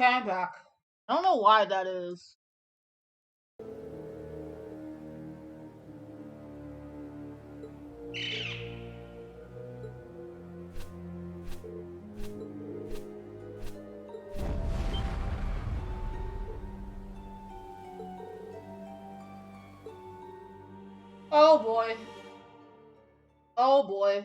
Okay, I'm back. I don't know why that is. Oh boy. Oh boy.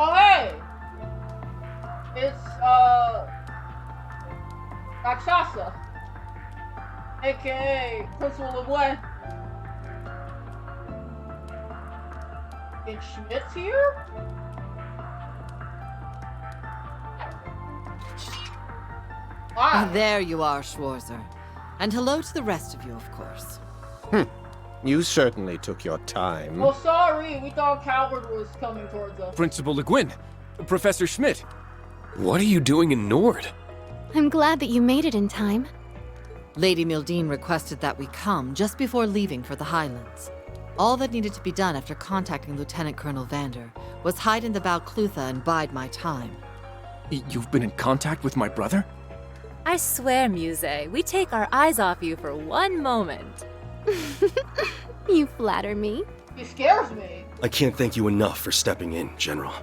Oh hey! It's Rakshasa, aka Principal of what? And Schmidt's here? Wow. There you are, Schwarzer. And hello to the rest of you, of course. You certainly took your time. Oh, sorry. We thought Coward was coming towards us. Principal Le Guin, Professor Schmidt. What are you doing in Nord? I'm glad that you made it in time. Lady Mildine requested that we come just before leaving for the Highlands. All that needed to be done after contacting Lieutenant Colonel Vander was hide in the Valclutha and bide my time. You've been in contact with my brother? I swear, Muse, we take our eyes off you for one moment. You flatter me. He scares me. I can't thank you enough for stepping in, General.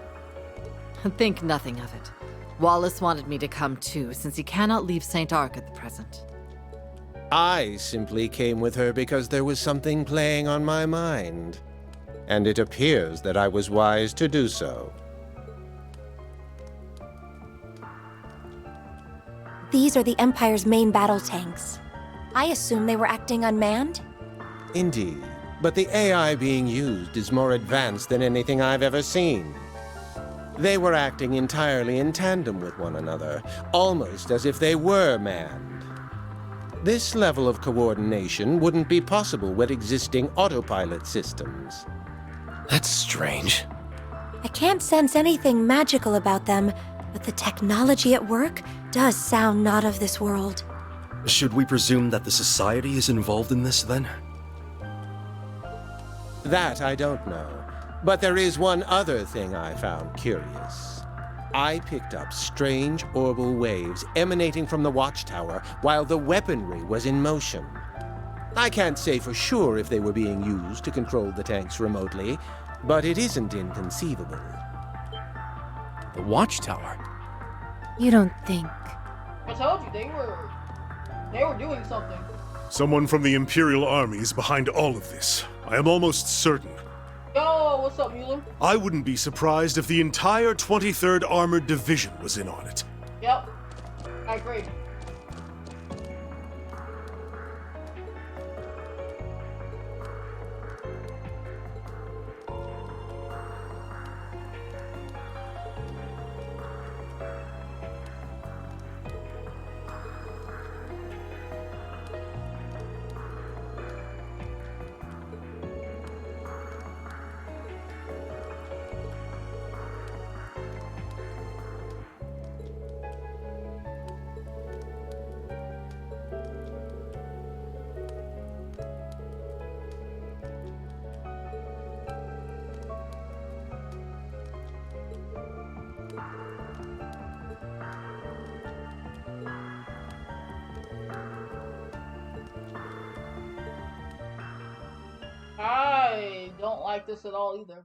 Think nothing of it. Wallace wanted me to come too, since he cannot leave St. Arc at the present. I simply came with her because there was something playing on my mind. And it appears that I was wise to do so. These are the Empire's main battle tanks. I assume they were acting unmanned? Indeed. But the AI being used is more advanced than anything I've ever seen. They were acting entirely in tandem with one another, almost as if they were manned. This level of coordination wouldn't be possible with existing autopilot systems. That's strange. I can't sense anything magical about them, but the technology at work does sound not of this world. Should we presume that the Society is involved in this, then? That I don't know. But there is one other thing I found curious. I picked up strange orbital waves emanating from the watchtower while the weaponry was in motion. I can't say for sure if they were being used to control the tanks remotely, but it isn't inconceivable. The watchtower? You don't think. I told you, they were doing something. Someone from the Imperial Army is behind all of this. I am almost certain. Yo, what's up, Mueller? I wouldn't be surprised if the entire 23rd Armored Division was in on it. Yep. I agree. I don't like this at all either.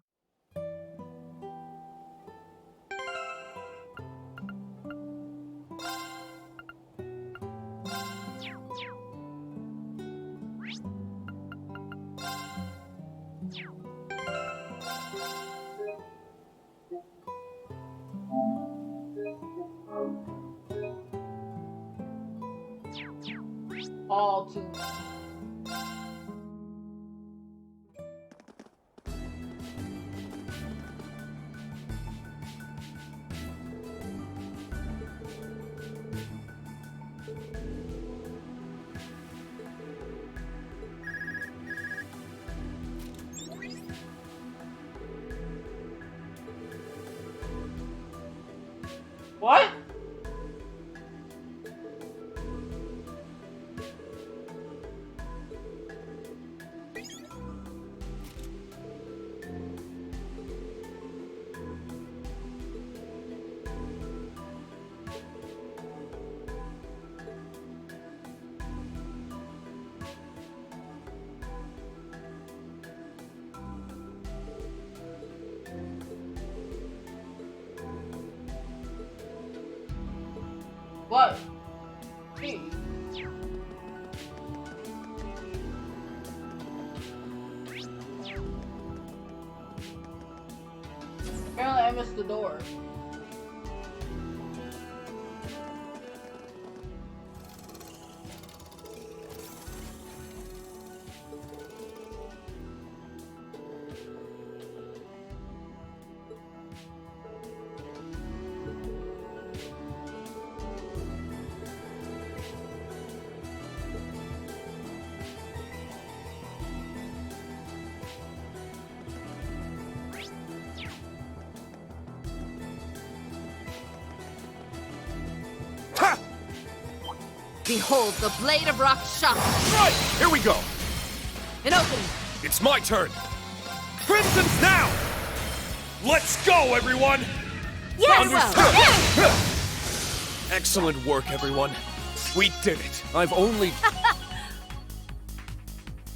All too. What? What? Hey. Apparently I missed the door. Behold the blade of rock shock. Right! Here we go! An opening. It's my turn! Crimson's now! Let's go, everyone! Yes! Understood! Excellent work, everyone. We did it. I've only...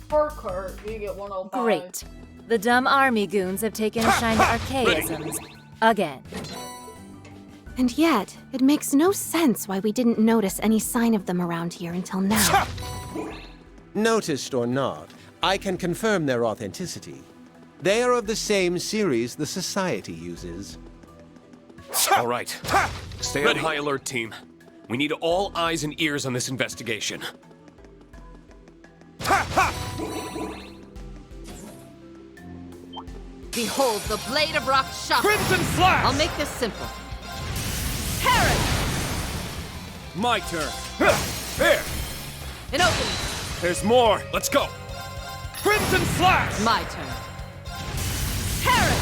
For Kurt, you get 105. Great. The dumb army goons have taken a shine to archaisms. Again. And yet, it makes no sense why we didn't notice any sign of them around here until now. Noticed or not, I can confirm their authenticity. They are of the same series the Society uses. All right. Stay on high alert, team. We need all eyes and ears on this investigation. Behold the blade of rock shock. Crimson Slash! I'll make this simple. Parry! My turn. There! An opening. There's more. Let's go. Crimson Slash! My turn. Parry!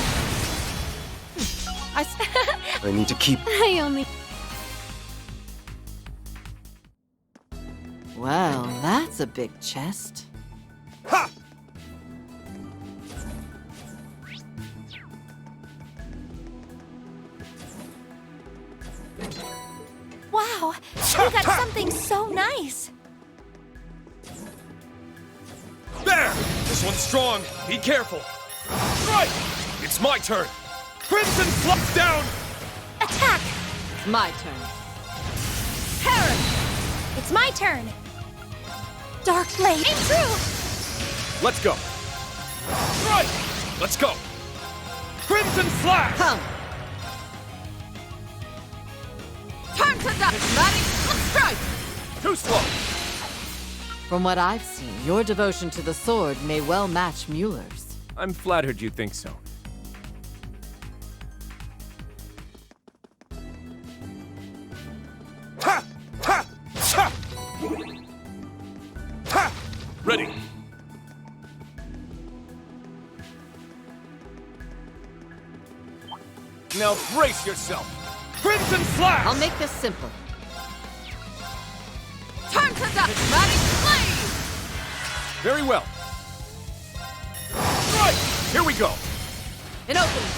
I need to keep... I only... Well, that's a big chest. Ha! Wow, we got something so nice. There! This one's strong. Be careful. Right! It's my turn. Crimson Slash down! Attack! My turn. Parry! It's my turn. Dark Blade. Aim true! Let's go. Right! Let's go. Crimson Slash! Come. Turn to dust, Maddie! Strike! Too slow. From what I've seen, your devotion to the sword may well match Mueller's. I'm flattered you think so. Ha! Ha! Ha! Ha! Ready. Now brace yourself. Crimson Slash! I'll make this simple. Turn to dust, Maddie! Blade! Very well. Right! Here we go. An opening.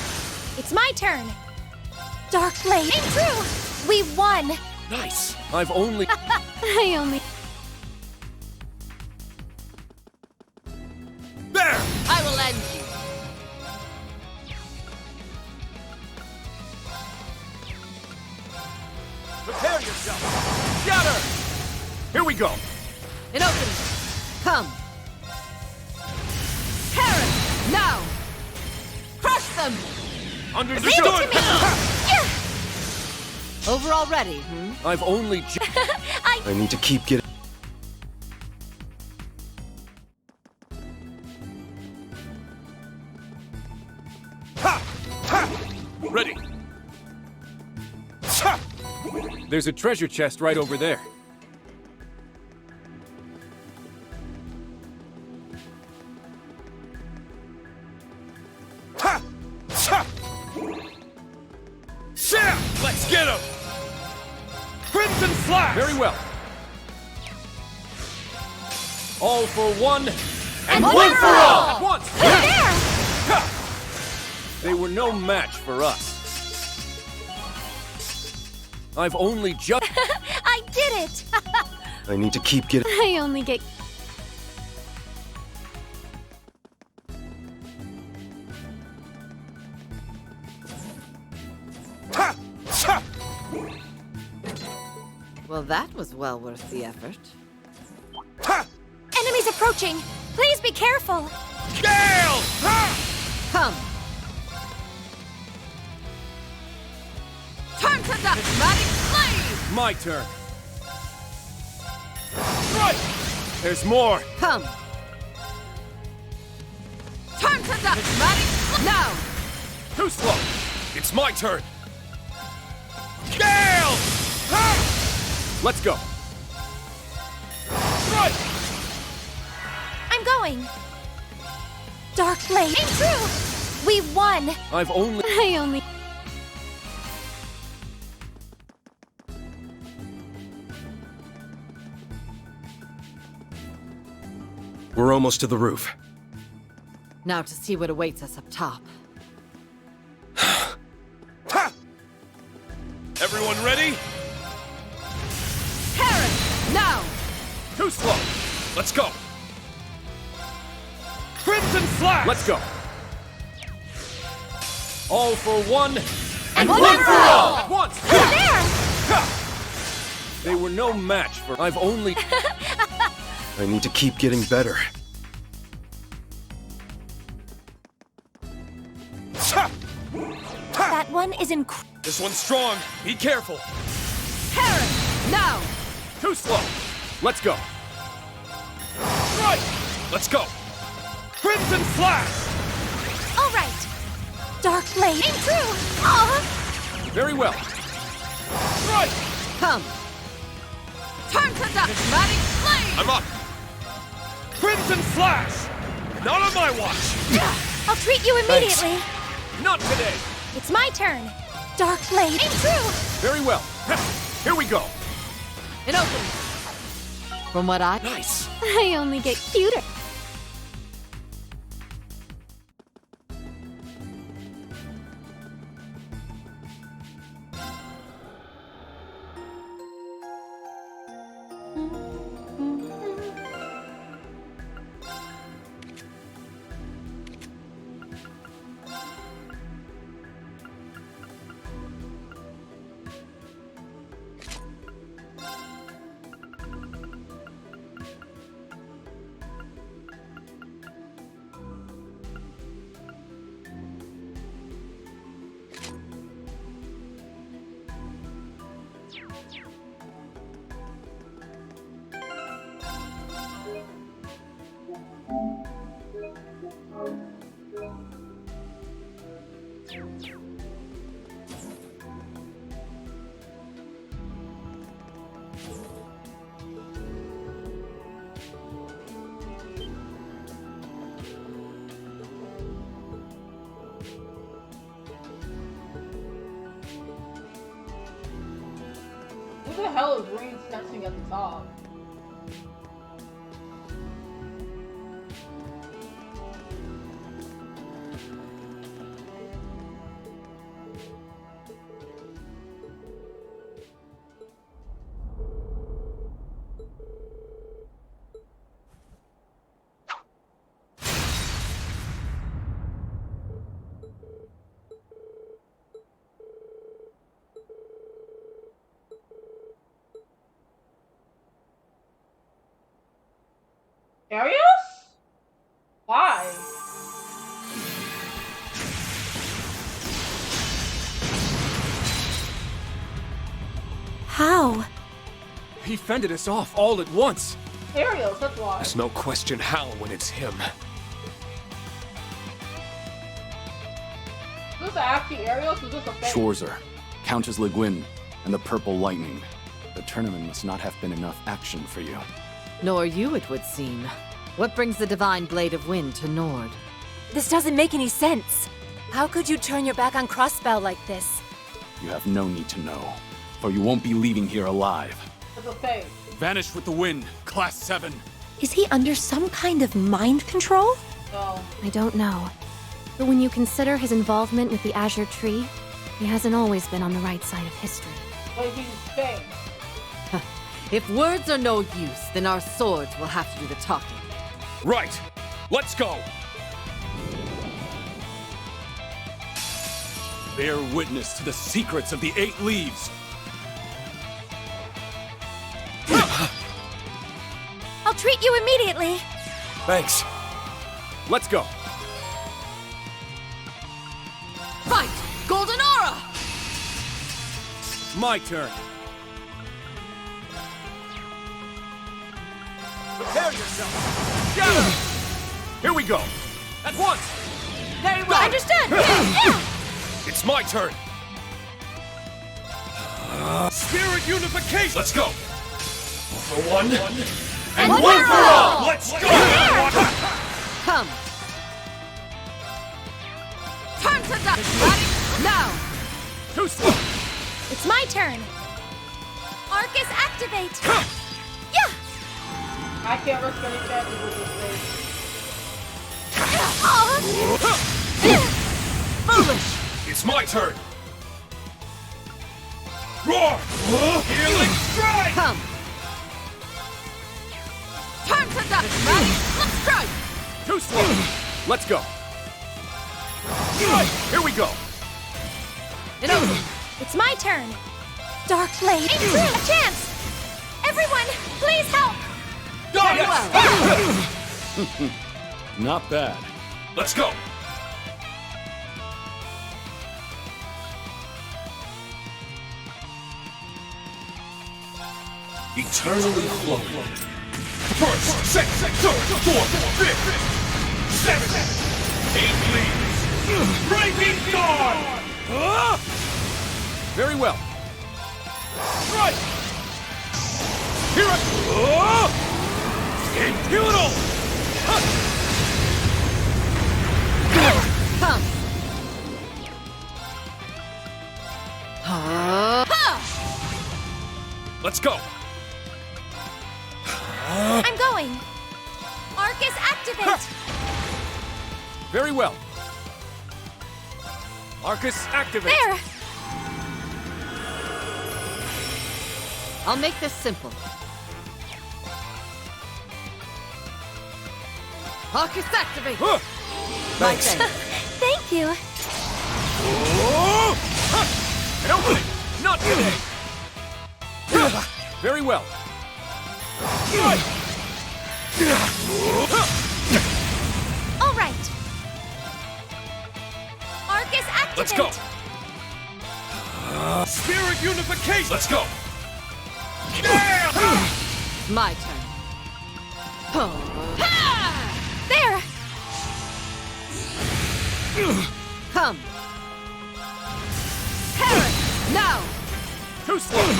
It's my turn. Dark Blade. Aim true! We won! Nice. I've only... I only... There! I will end you. Prepare yourself. Scatter! Here we go. An opening. Come. Parry! Now! Crush them! Understood! Over already, I've only... I need to keep getting... Ha! Ha! Ready. Ha! There's a treasure chest right over there. Ha! Ha! Sam! Let's get him! Crimson Flash! Very well. All for one, and one for all! At once! There! Ha! They were no match for us. I've only just... I did it! I need to keep getting. I only get. Ha! Ha! Well, that was well worth the effort. Ha! Enemies approaching! Please be careful! Gale! Ha! Come! Turn to the prismatic flame! My turn. Right! There's more. Come! Turn to the prismatic flame! Now! Too slow. It's my turn. Gale! Ha! Let's go. Right! I'm going! Dark Blade! Aim true! We won! I've only... I only. We're almost to the roof. Now to see what awaits us up top. Ha! Everyone ready? Paris! Now! Too slow. Let's go. Crimson Flash! Let's go. All for one, and one for all! At once! There! Ha! They were no match for... I've only... I need to keep getting better. Ha! That one is incredible. This one's strong. Be careful. Paris! Now! Too slow. Let's go. Right! Let's go. Crimson Flash! All right! Dark Blade! Aim true! Aw! Very well. Right! Come! Turn to the prismatic flame! I'm up. Crimson Flash! Not on my watch! I'll treat you immediately! Not today! It's my turn! Dark Blade! Aim true! Very well. Here we go. It opens! From what I... Nice. I only get cuter. Who the hell is Reed dancing at the top? Arius? Why? How? He fended us off all at once. Arius, that's why. There's no question how when it's him. Is this actually Arius or is this a fake? Schwarzer, Countess Le Guin, and the Purple Lightning. The tournament must not have been enough action for you. Nor you, it would seem. What brings the Divine Blade of Wind to Nord? This doesn't make any sense. How could you turn your back on Crossspell like this? You have no need to know. for you won't be leaving here alive. It's a fake. Vanish with the wind, Class 7. Is he under some kind of mind control? No. I don't know. But when you consider his involvement with the Azure Tree, he hasn't always been on the right side of history. But he's fake. If words are no use, then our swords will have to do the talking. Right. Let's go. Bear witness to the secrets of the 8 leaves. I'll treat you immediately. Thanks. Let's go. Fight! Golden Aura! My turn. Prepare yourself. Gather! Here we go. At once. Very well. Understood. Yeah. It's my turn. Spirit unification. Let's go. For one. And one for all. Let's go. Come. Turn to dust. Ready? Now. Too slow. It's my turn. Arcus, activate. Yeah. I can't risk any chances with this fake. Foolish. It's my turn. Roar. Healing strike. Come. Turn to dust. Ready? Let's strike. Too slow. Let's go. Here we go. It's my turn. Dark Blade. A chance. Everyone, please help. Very well. Not bad. Let's go. Eternally flowing. First, second, third, fourth, fifth, seventh, 8 leaves. Breaking dawn. Very well. Right. Here I Heal it all. Come. Let's go. I'm going. Arcus, activate. Very well. Arcus, activate. There. I'll make this simple. Arcus, activate. Thanks. Thank you. An opening. Not today. Very well. All right. Arcus, activate. Let's go. Spirit unification. Let's go. My turn. There. Come. Paris, now. Too slow.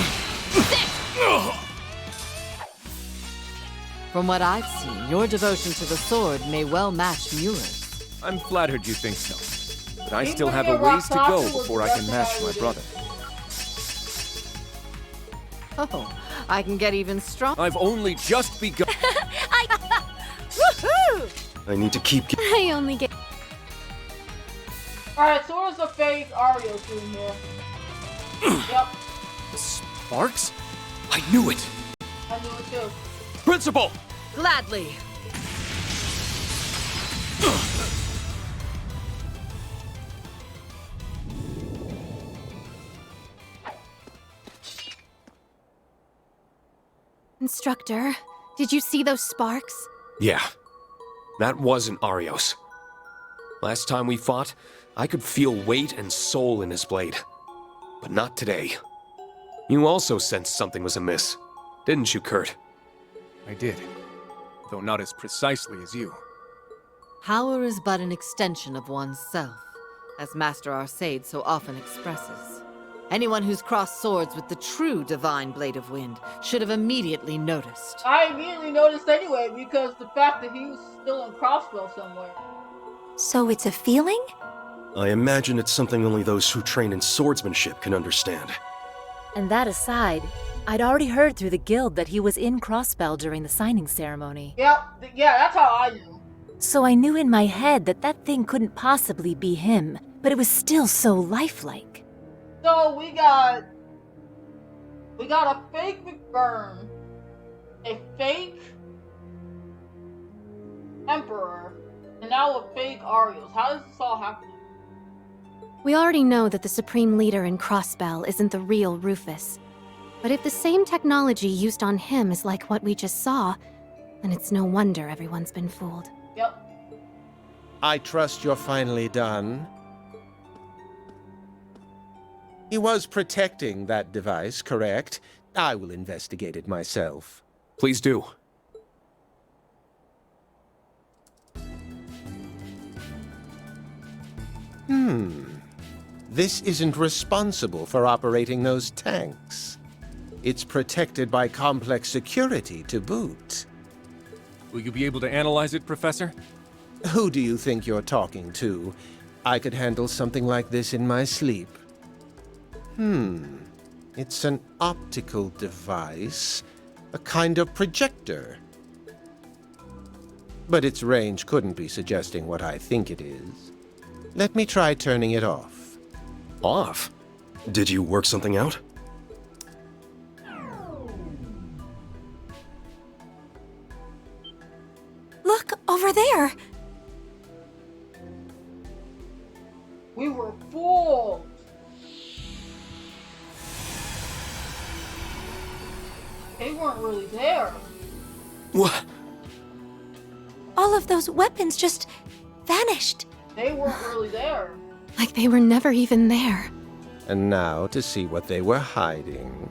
From what I've seen, your devotion to the sword may well match Muir's. I'm flattered you think so. But I Even still have a your ways to rock go toxic was before I can the match best my I ever brother. Oh, I can get even stronger. I've only just begun. Woohoo! I need to keep. I only get. Alright, so where's the fake Ario suit here? Yep, Sparks? I knew it. I knew it too. Principal! Gladly. Instructor, did you see those sparks? Yeah, that wasn't Arios. Last time we fought, I could feel weight and soul in his blade. But not today. You also sensed something was amiss, didn't you, Kurt? I did. Though not as precisely as you. Power is but an extension of one's self, as Master Arcade so often expresses. Anyone who's crossed swords with the true divine Blade of Wind should have immediately noticed. I immediately noticed anyway because the fact that he was still in crossbow somewhere. So it's a feeling? I imagine it's something only those who train in swordsmanship can understand. And that aside, I'd already heard through the guild that he was in Crossbell during the signing ceremony. Yep, yeah, that's how I knew. So I knew in my head that that thing couldn't possibly be him, but it was still so lifelike. So we got a fake McBurn, a fake Emperor, and now a fake Arios. How does this all happen? We already know that the Supreme Leader in Crossbell isn't the real Rufus. But if the same technology used on him is like what we just saw, then it's no wonder everyone's been fooled. Yep. I trust you're finally done. He was protecting that device, correct? I will investigate it myself. Please do. This isn't responsible for operating those tanks. It's protected by complex security to boot. Will you be able to analyze it, Professor? Who do you think you're talking to? I could handle something like this in my sleep. It's an optical device, a kind of projector. But its range couldn't be suggesting what I think it is. Let me try turning it off. Off? Did you work something out? Look, over there! We were fooled. They weren't really there. What? All of those weapons just vanished. They weren't really there. Like they were never even there. And now to see what they were hiding.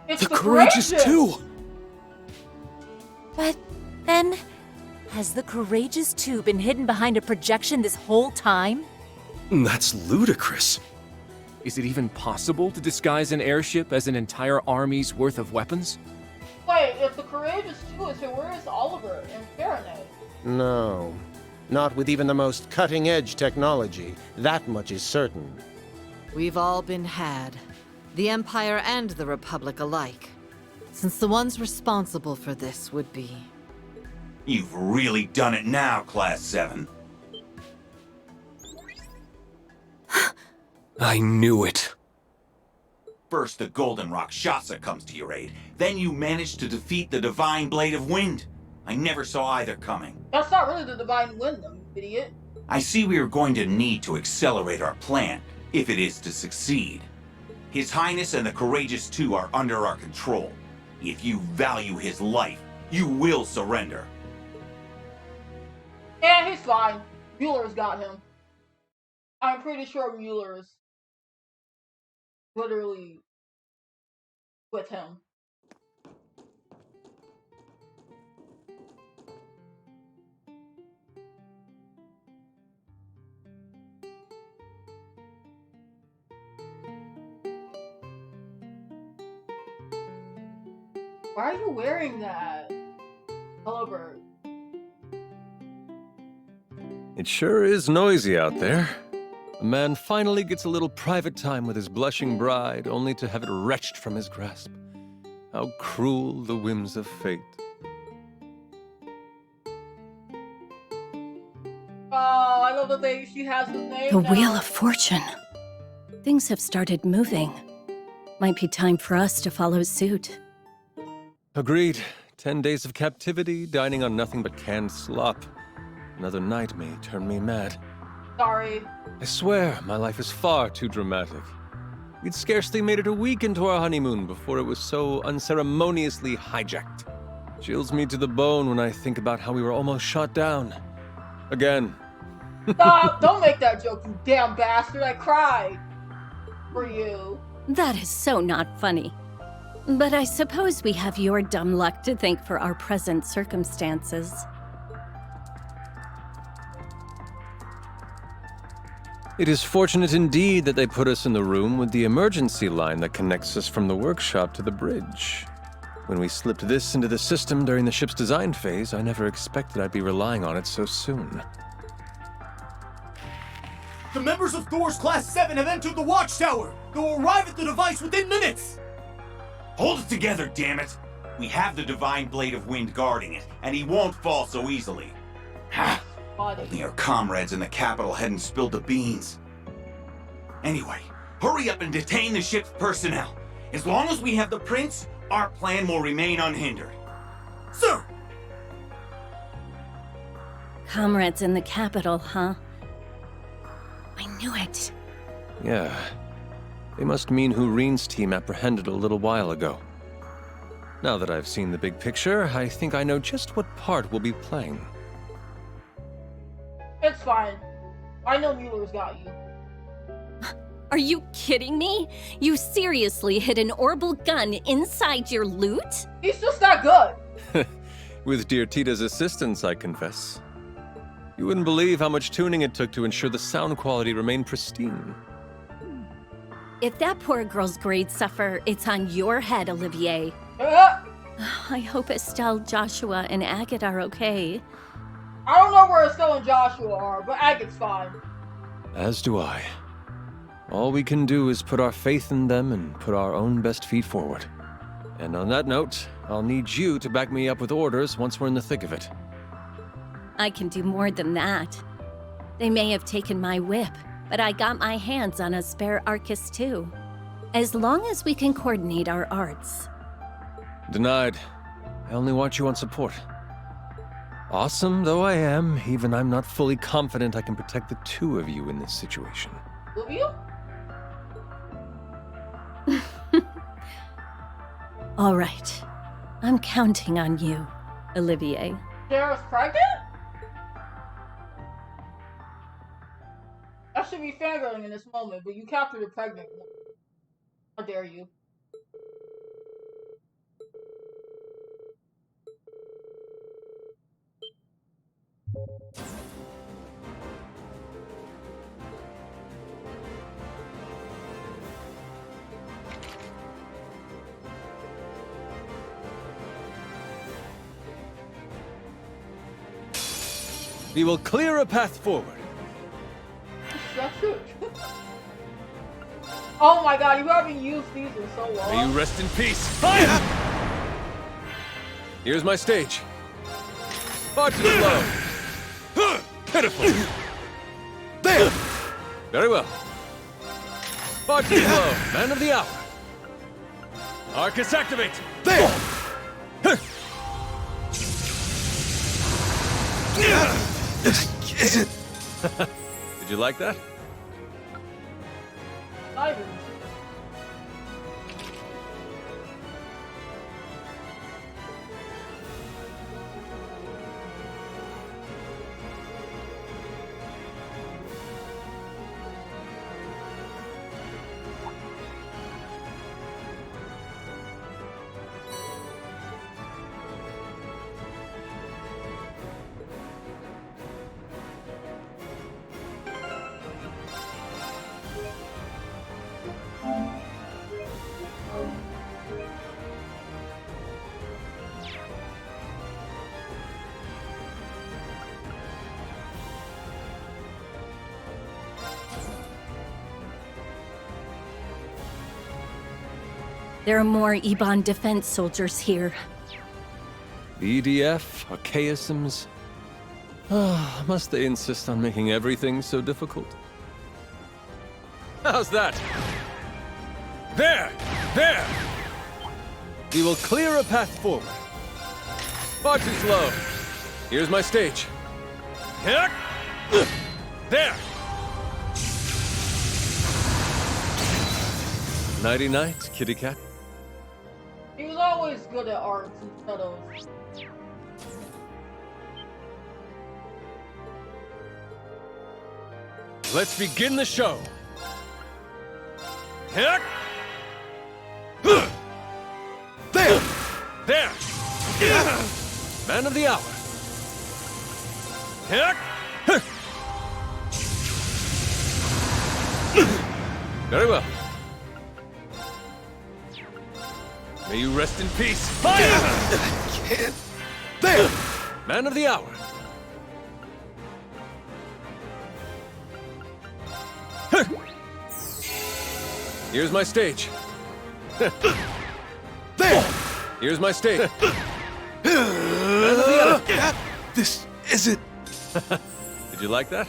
It's The Courageous Two! But then... Has the Courageous 2 been hidden behind a projection this whole time? That's ludicrous. Is it even possible to disguise an airship as an entire army's worth of weapons? Wait, if the Courageous 2 is here, where is Oliver and Fahrenheit? No, not with even the most cutting-edge technology. That much is certain. We've all been had. The Empire and the Republic alike. Since the ones responsible for this would be... You've really done it now, Class 7. I knew it. First, the Golden Rakshasa comes to your aid. Then you manage to defeat the Divine Blade of Wind. I never saw either coming. That's not really the Divine Wind, you idiot. I see we are going to need to accelerate our plan, if it is to succeed. His Highness and the Courageous 2 are under our control. If you value his life, you will surrender. Yeah, he's fine. Mueller's got him. I'm pretty sure Mueller's literally with him. Why are you wearing that? Oliver. It sure is noisy out there. A man finally gets a little private time with his blushing bride, only to have it wrenched from his grasp. How cruel the whims of fate. Oh, I love that she has his name The now. Wheel of Fortune. Things have started moving. Might be time for us to follow suit. Agreed. 10 days of captivity, dining on nothing but canned slop. Another night may turn me mad. Sorry. I swear, my life is far too dramatic. We'd scarcely made it a week into our honeymoon before it was so unceremoniously hijacked. Chills me to the bone when I think about how we were almost shot down. Again. Stop! Don't make that joke, you damn bastard. I cried for you. That is so not funny. But I suppose we have your dumb luck to thank for our present circumstances. It is fortunate indeed that they put us in the room with the emergency line that connects us from the workshop to the bridge. When we slipped this into the system during the ship's design phase, I never expected I'd be relying on it so soon. The members of Thor's Class 7 have entered the Watchtower! They will arrive at the device within minutes! Hold it together, damn it! We have the Divine Blade of Wind guarding it, and he won't fall so easily. Ha! Only our comrades in the capital hadn't spilled the beans. Anyway, hurry up and detain the ship's personnel. As long as we have the Prince, our plan will remain unhindered. Sir! Comrades in the capital, huh? I knew it. Yeah. They must mean who Reen's team apprehended a little while ago. Now that I've seen the big picture, I think I know just what part we'll be playing. It's fine. I know Mueller's got you. Are you kidding me? You seriously hid an orbital gun inside your loot? He's just that good. With dear Tita's assistance, I confess. You wouldn't believe how much tuning it took to ensure the sound quality remained pristine. If that poor girl's grades suffer, it's on your head, Olivier. I hope Estelle, Joshua, and Agate are okay. I don't know where Estelle and Joshua are, but Agate's fine. As do I. All we can do is put our faith in them and put our own best feet forward. And on that note, I'll need you to back me up with orders once we're in the thick of it. I can do more than that. They may have taken my whip, but I got my hands on a spare Arcus too. As long as we can coordinate our arts. Denied. I only want you on support. Awesome though I am, even I'm not fully confident I can protect the two of you in this situation. Will you? All right. I'm counting on you, Olivier. Sarah's pregnant? I should be fangirling in this moment, but you captured a pregnant woman. How dare you? We will clear a path forward. That's it. Oh my god, you haven't used these in so long. May you rest in peace. Fire! Here's my stage. Far too slow. Pitiful. There! Very well. Far too slow. Man of the hour. Arcus activate. There! Did you like that? Ivan. There are more Ebon defense soldiers here. EDF, archaisms. Must they insist on making everything so difficult? How's that? There! There! We will clear a path forward. Far too slow. Here's my stage. There! Nighty-night, kitty cat. He was always good at arts and shadows. Let's begin the show. There! There! Man of the hour. Very well. May you rest in peace. Fire! Can't. There! Man of the hour. Here's my stage. There! Here's my stage. Man of the hour. This isn't... Did you like that?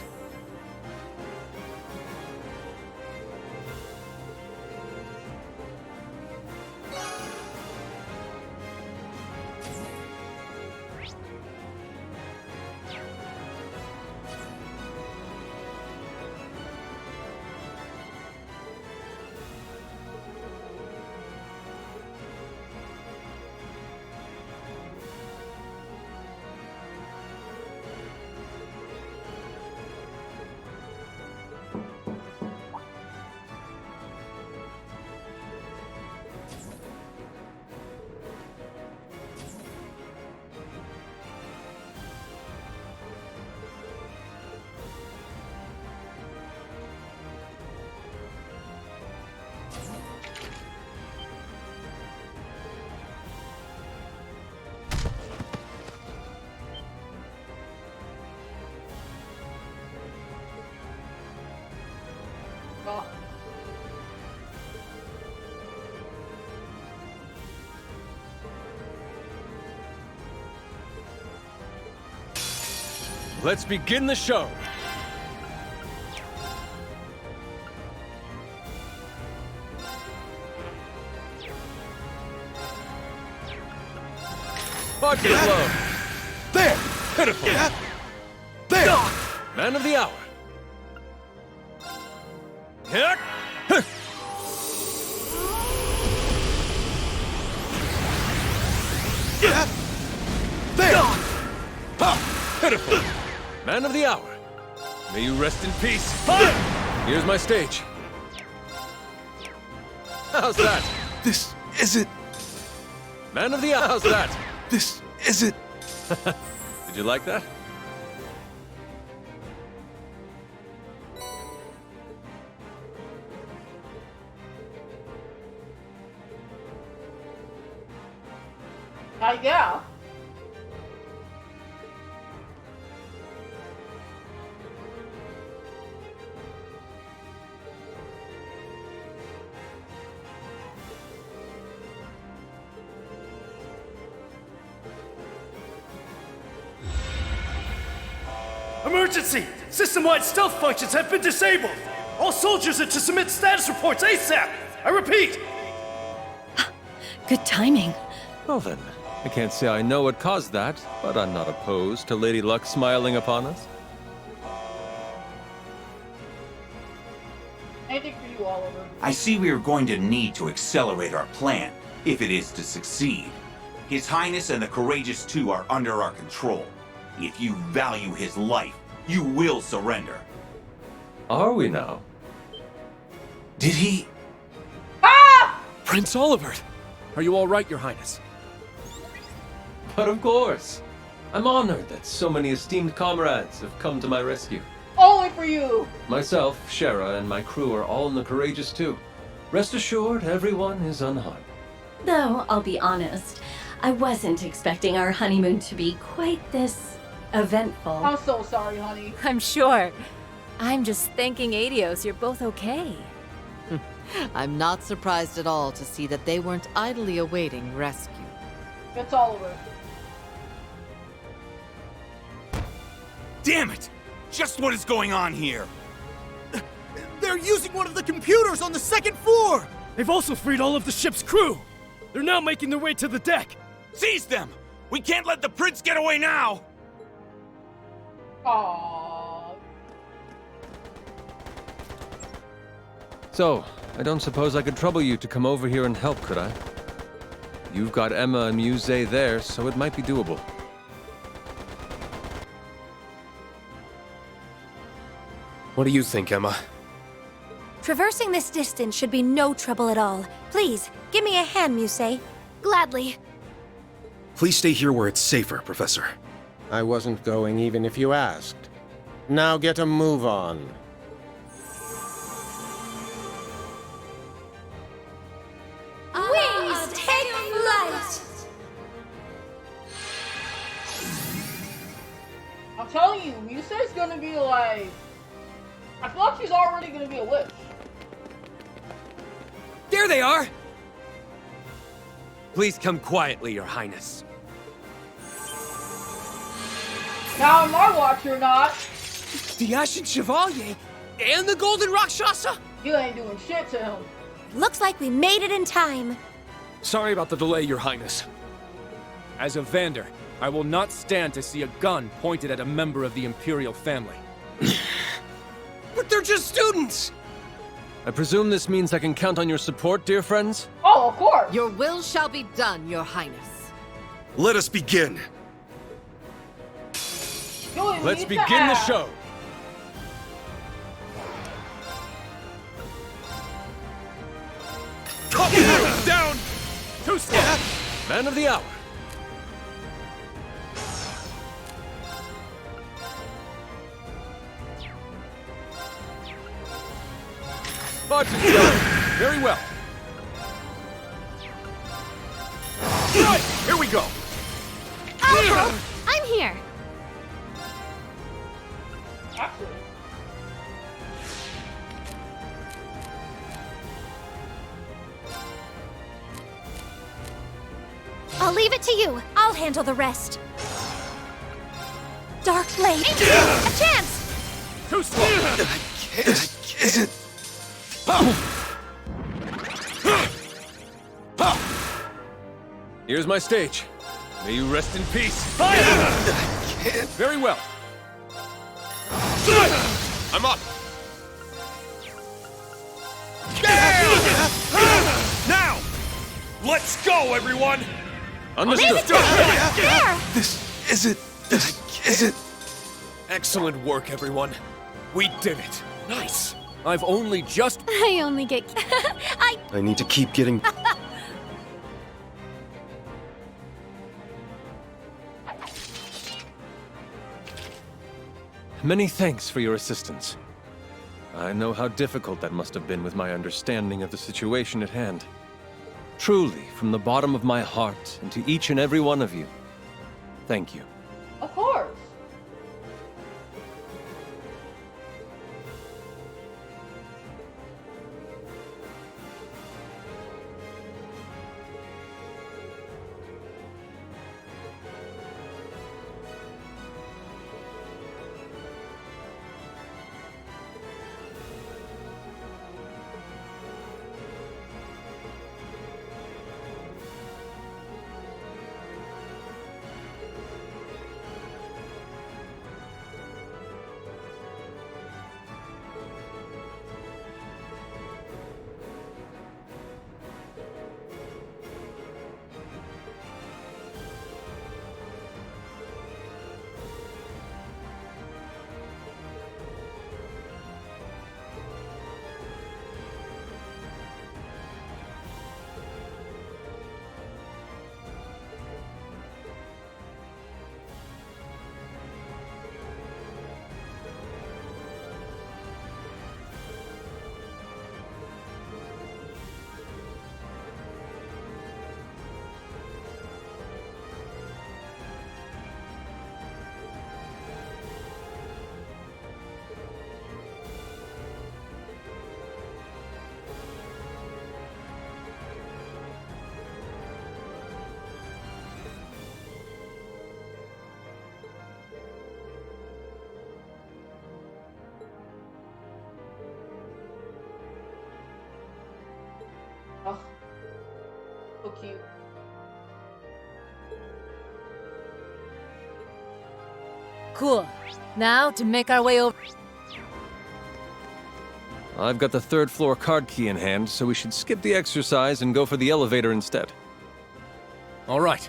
Let's begin the show. Vodka flow. There! Pitiful. There! Man of the hour. Here! There! Pitiful. Man of the hour. May you rest in peace. Fire! Here's my stage. How's that? This isn't... Man of the hour. How's that? This isn't... Did you like that? Yeah. Emergency! System-wide stealth functions have been disabled! All soldiers are to submit status reports ASAP! I repeat! Good timing. Well then, I can't say I know what caused that, but I'm not opposed to Lady Luck smiling upon us. Anything for you, Oliver. I see we are going to need to accelerate our plan, if it is to succeed. His Highness and the Courageous Two are under our control. If you value his life, you will surrender. Are we now? Did he... Prince Olivert! Are you all right, Your Highness? But of course. I'm honored that so many esteemed comrades have come to my rescue. Only for you! Myself, Shara, and my crew are all in the Courageous too. Rest assured, everyone is unharmed. Though, I'll be honest, I wasn't expecting our honeymoon to be quite this eventful. I'm so sorry, honey. I'm sure. I'm just thanking Adios you're both okay. I'm not surprised at all to see that they weren't idly awaiting rescue. It's Oliver. Damn it! Just what is going on here? They're using one of the computers on the second floor! They've also freed all of the ship's crew! They're now making their way to the deck! Seize them! We can't let the prince get away now! Aww. So, I don't suppose I could trouble you to come over here and help, could I? You've got Emma and Muse there, so it might be doable. What do you think, Emma? Traversing this distance should be no trouble at all. Please, give me a hand, Muse. Gladly. Please stay here where it's safer, Professor. I wasn't going even if you asked. Now get a move on. Wings, take I'm telling you, Misa's gonna be like... I feel like she's already gonna be a witch. There they are! Please come quietly, Your Highness. Now on my watch, you're not. The Ashen Chevalier and the Golden Rakshasa? You ain't doing shit to him. Looks like we made it in time. Sorry about the delay, Your Highness. As a Vander, I will not stand to see a gun pointed at a member of the Imperial family. But they're just students! I presume this means I can count on your support, dear friends? Oh, of course! Your will shall be done, Your Highness. Let us begin. Let's begin the show. Down! Two step! Man of the hour. Martin, very well. Right, here we go. Oh, I'm here. I'll leave it to you. I'll handle the rest. Dark Blade. A chance! Too slow. I can't. Here's my stage. May you rest in peace. I can't. Very well. I'm up. Now! Let's go, everyone! Understood. There! This isn't. Excellent work, everyone. We did it. Nice. I've only just... I only get... I need to keep getting... Many thanks for your assistance. I know how difficult that must have been with my understanding of the situation at hand. Truly, from the bottom of my heart, and to each and every one of you, thank you. Of course. Oh, so cute. Cool. Now to make our way over. I've got the third floor card key in hand, so we should skip the exercise and go for the elevator instead. All right.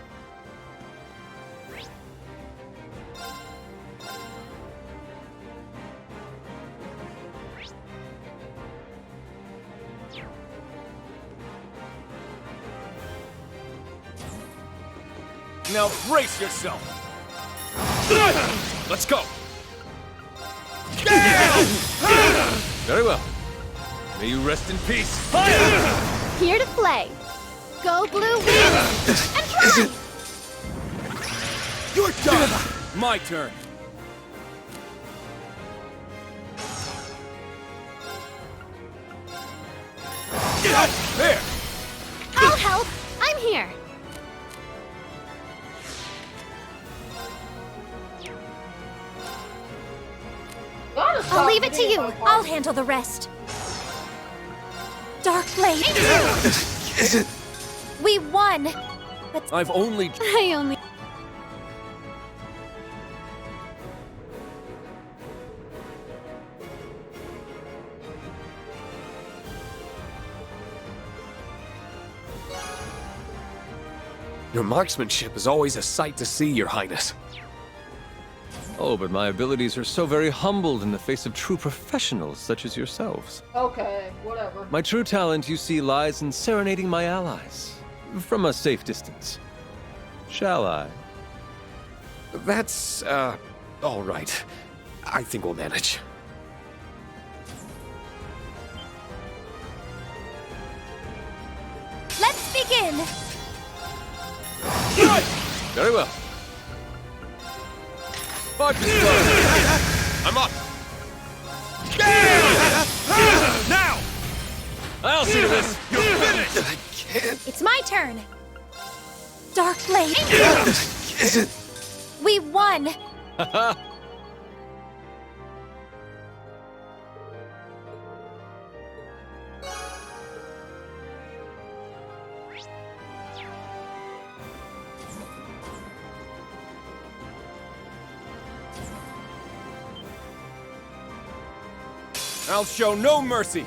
Now brace yourself. Let's go. Very well. May you rest in peace. Here to play. Go Blue Wings! And try! You're done. My turn. I'll leave it to you. I'll handle the rest. Dark Blade. We won. But I've only... I only... Your marksmanship is always a sight to see, Your Highness. Oh, but my abilities are so very humbled in the face of true professionals such as yourselves. Okay, whatever. My true talent, you see, lies in serenading my allies. From a safe distance. Shall I? That's, all right. I think we'll manage. let's begin. Very well. I'm up! Now! I'll see to this! You're finished! I can't... It's my turn. Dark Blade. We won. I'll show no mercy!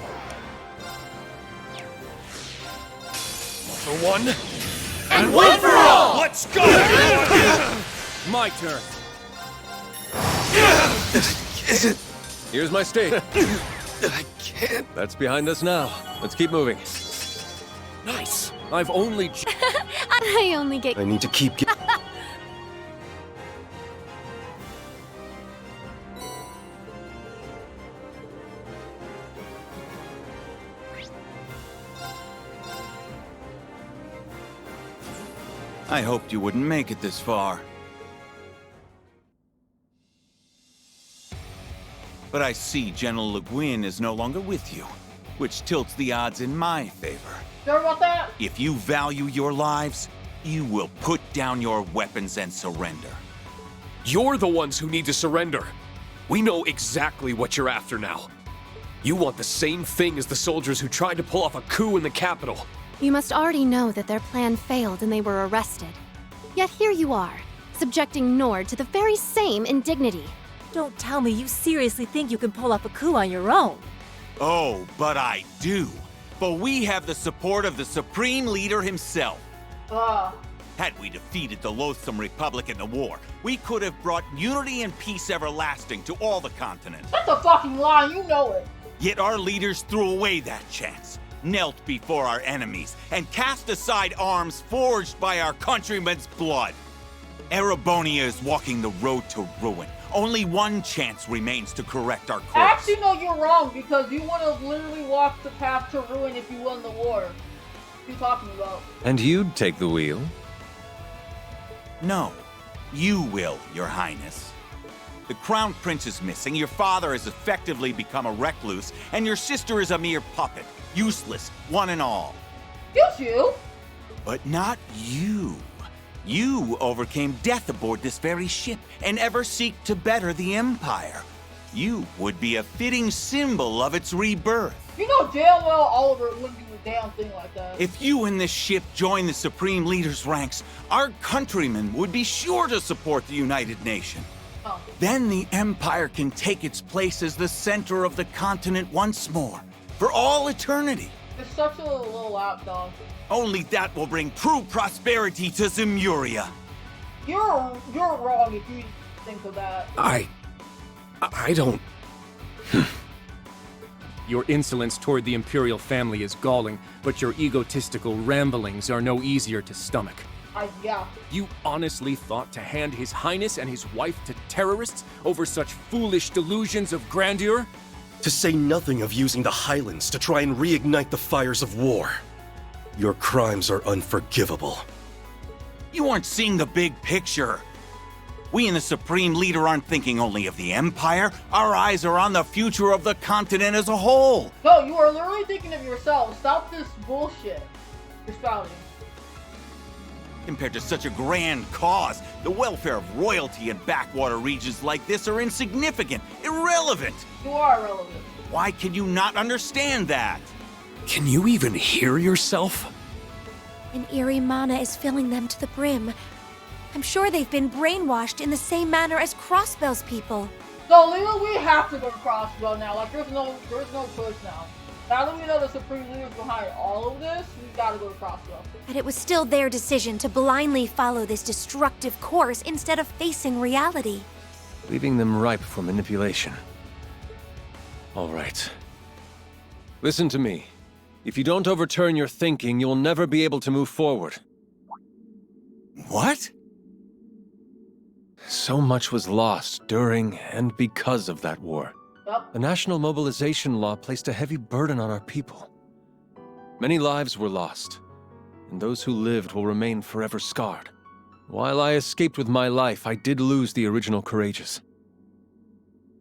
For one... And one for all! Let's go, everyone! My turn. Here's my stake. I can't... That's behind us now. Let's keep moving. Nice! I've only... I only get... I need to keep... I hoped you wouldn't make it this far. But I see General Le Guin is no longer with you, which tilts the odds in my favor. Sure about that? If you value your lives, you will put down your weapons and surrender. You're the ones who need to surrender. We know exactly what you're after now. You want the same thing as the soldiers who tried to pull off a coup in the capital. You must already know that their plan failed and they were arrested. Yet here you are, subjecting Nord to the very same indignity. Don't tell me you seriously think you can pull off a coup on your own. Oh, but I do. For we have the support of the Supreme Leader himself. Had we defeated the loathsome Republic in the war, we could have brought unity and peace everlasting to all the continent. That's a fucking lie, you know it. Yet our leaders threw away that chance, knelt before our enemies, and cast aside arms forged by our countrymen's blood. Erebonia is walking the road to ruin. Only one chance remains to correct our course. Actually, no, you're wrong, because you would have literally walked the path to ruin if you won the war. What are you talking about? And you'd take the wheel? No, you will, Your Highness. The Crown Prince is missing, your father has effectively become a recluse, and your sister is a mere puppet. Useless, one and all. Yes, you. But not you. You overcame death aboard this very ship and ever seek to better the Empire. You would be a fitting symbol of its rebirth. You know damn well Oliver wouldn't do a damn thing like that. If you and this ship join the Supreme Leader's ranks, our countrymen would be sure to support the United Nation. Oh. Then the Empire can take its place as the center of the continent once more, for all eternity. It's such a little lapdog. Only that will bring true prosperity to Zemuria. You're wrong if you think of that. I don't... Your insolence toward the Imperial family is galling, but your egotistical ramblings are no easier to stomach. Yeah. You honestly thought to hand His Highness and his wife to terrorists over such foolish delusions of grandeur? To say nothing of using the Highlands to try and reignite the fires of war. Your crimes are unforgivable. You aren't seeing the big picture. We and the Supreme Leader aren't thinking only of the Empire. Our eyes are on the future of the continent as a whole. No, you are literally thinking of yourself. Stop this bullshit you're spouting. Compared to such a grand cause, the welfare of royalty in backwater regions like this are insignificant, irrelevant. You are irrelevant. Why can you not understand that? Can you even hear yourself? An eerie mana is filling them to the brim. I'm sure they've been brainwashed in the same manner as Crossbell's people. So, Lila, we have to go to Crossbell now. Like, there's no choice now. Now that we know the Supreme Leader's behind all of this, we gotta go to Crossbell. But it was still their decision to blindly follow this destructive course instead of facing reality. Leaving them ripe for manipulation. All right. Listen to me. If you don't overturn your thinking, you'll never be able to move forward. What? So much was lost during and because of that war. Yep. The national mobilization law placed a heavy burden on our people. Many lives were lost, and those who lived will remain forever scarred. While I escaped with my life, I did lose the original Courageous,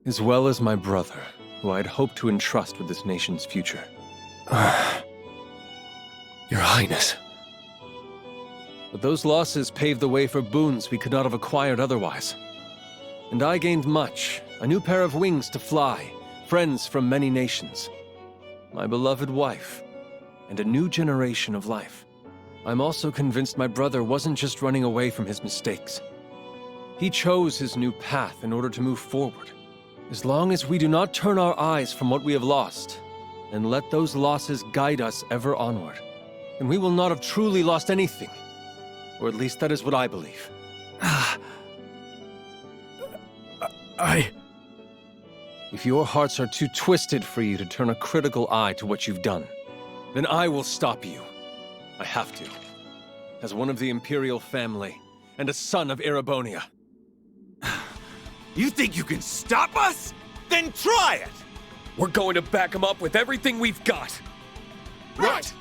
as well as my brother, who I'd hoped to entrust with this nation's future. Your Highness. But those losses paved the way for boons we could not have acquired otherwise. And I gained much. A new pair of wings to fly, friends from many nations, my beloved wife, and a new generation of life. I'm also convinced my brother wasn't just running away from his mistakes. He chose his new path in order to move forward. As long as we do not turn our eyes from what we have lost, and let those losses guide us ever onward, then we will not have truly lost anything. Or at least that is what I believe. If your hearts are too twisted for you to turn a critical eye to what you've done, then I will stop you. I have to. As one of the Imperial family, and a son of Erebonia. You think you can stop us? Then try it! We're going to back him up with everything we've got. Right!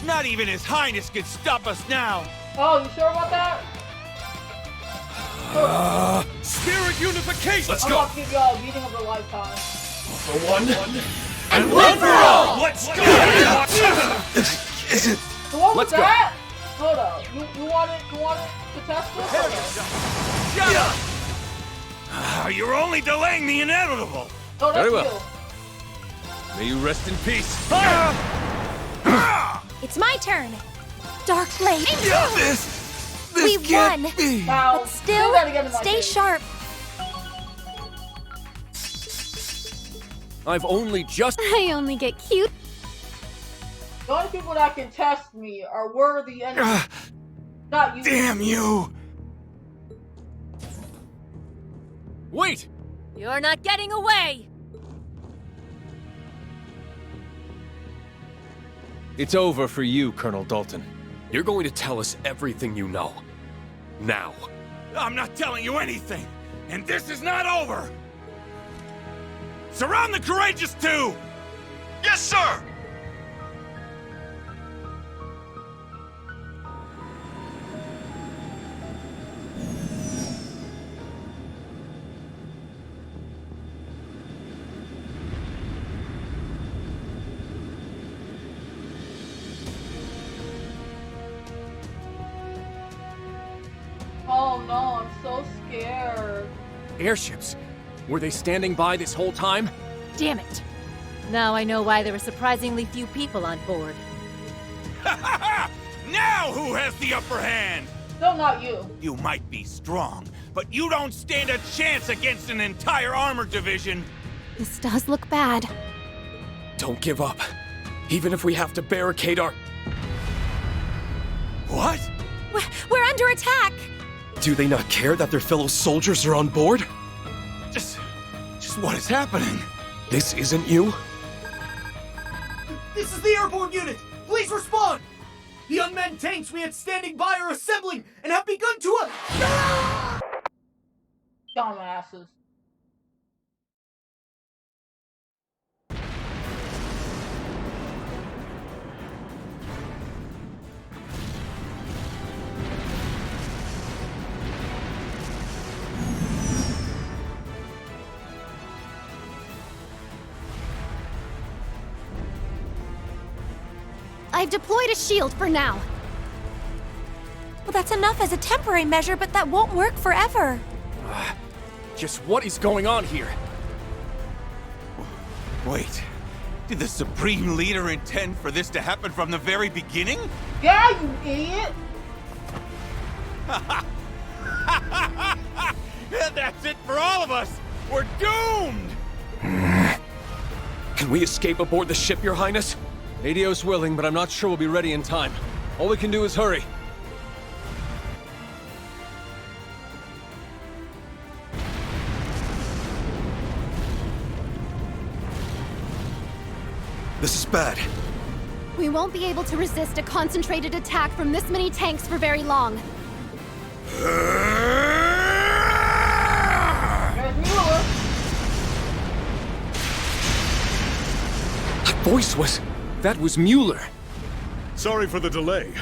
Not even His Highness can stop us now! Oh, you sure about that? Spirit unification! I'm about to give y'all a meeting of a lifetime. For one, and one for all! Let's go! So what was that? Hold up. You want it to test this? Shut up! You're only delaying the inevitable! Oh, that's Very well. you. May you rest in peace. It's my turn. Dark Blade. This We can't won. be. Now, But still, say that again in my stay face. sharp. I've only just... I only get cute. The only people that can test me are worthy enemies. Not you. Damn you! Wait! You're not getting away! It's over for you, Colonel Dalton. You're going to tell us everything you know. Now. I'm not telling you anything! And this is not over! Surround the Courageous 2! Yes, sir! Oh no, I'm so scared. Airships. Were they standing by this whole time? Damn it. Now I know why there were surprisingly few people on board. Now who has the upper hand? No, not you. You might be strong, but you don't stand a chance against an entire armored division. This does look bad. Don't give up. Even if we have to barricade our... What? We're under attack. Do they not care that their fellow soldiers are on board? Just what is happening? This isn't you? This is the airborne unit! Please respond! The unmanned tanks we had standing by are assembling and have begun to Dumbasses. I've deployed a shield for now. Well, that's enough as a temporary measure, but that won't work forever. Just what is going on here? Wait, did the Supreme Leader intend for this to happen from the very beginning? Yeah, you idiot! That's it for all of us! We're doomed! Can we escape aboard the ship, Your Highness? ADO's willing, but I'm not sure we'll be ready in time. All we can do is hurry. This is bad. We won't be able to resist a concentrated attack from this many tanks for very long. That voice was... that was Mueller. Sorry for the delay.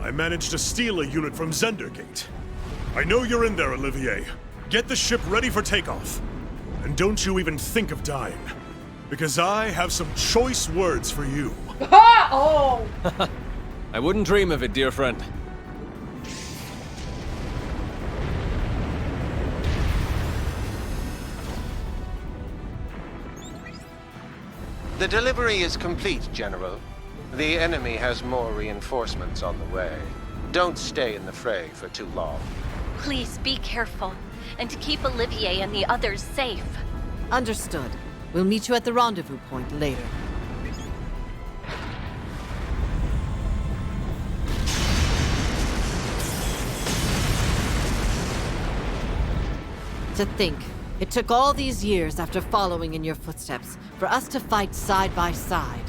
I managed to steal a unit from Zendergate. I know you're in there, Olivier. Get the ship ready for takeoff. And don't you even think of dying. Because I have some choice words for you. Oh! I wouldn't dream of it, dear friend. The delivery is complete, General. The enemy has more reinforcements on the way. Don't stay in the fray for too long. Please be careful, and to keep Olivier and the others safe. Understood. We'll meet you at the rendezvous point later. To think, it took all these years after following in your footsteps for us to fight side by side.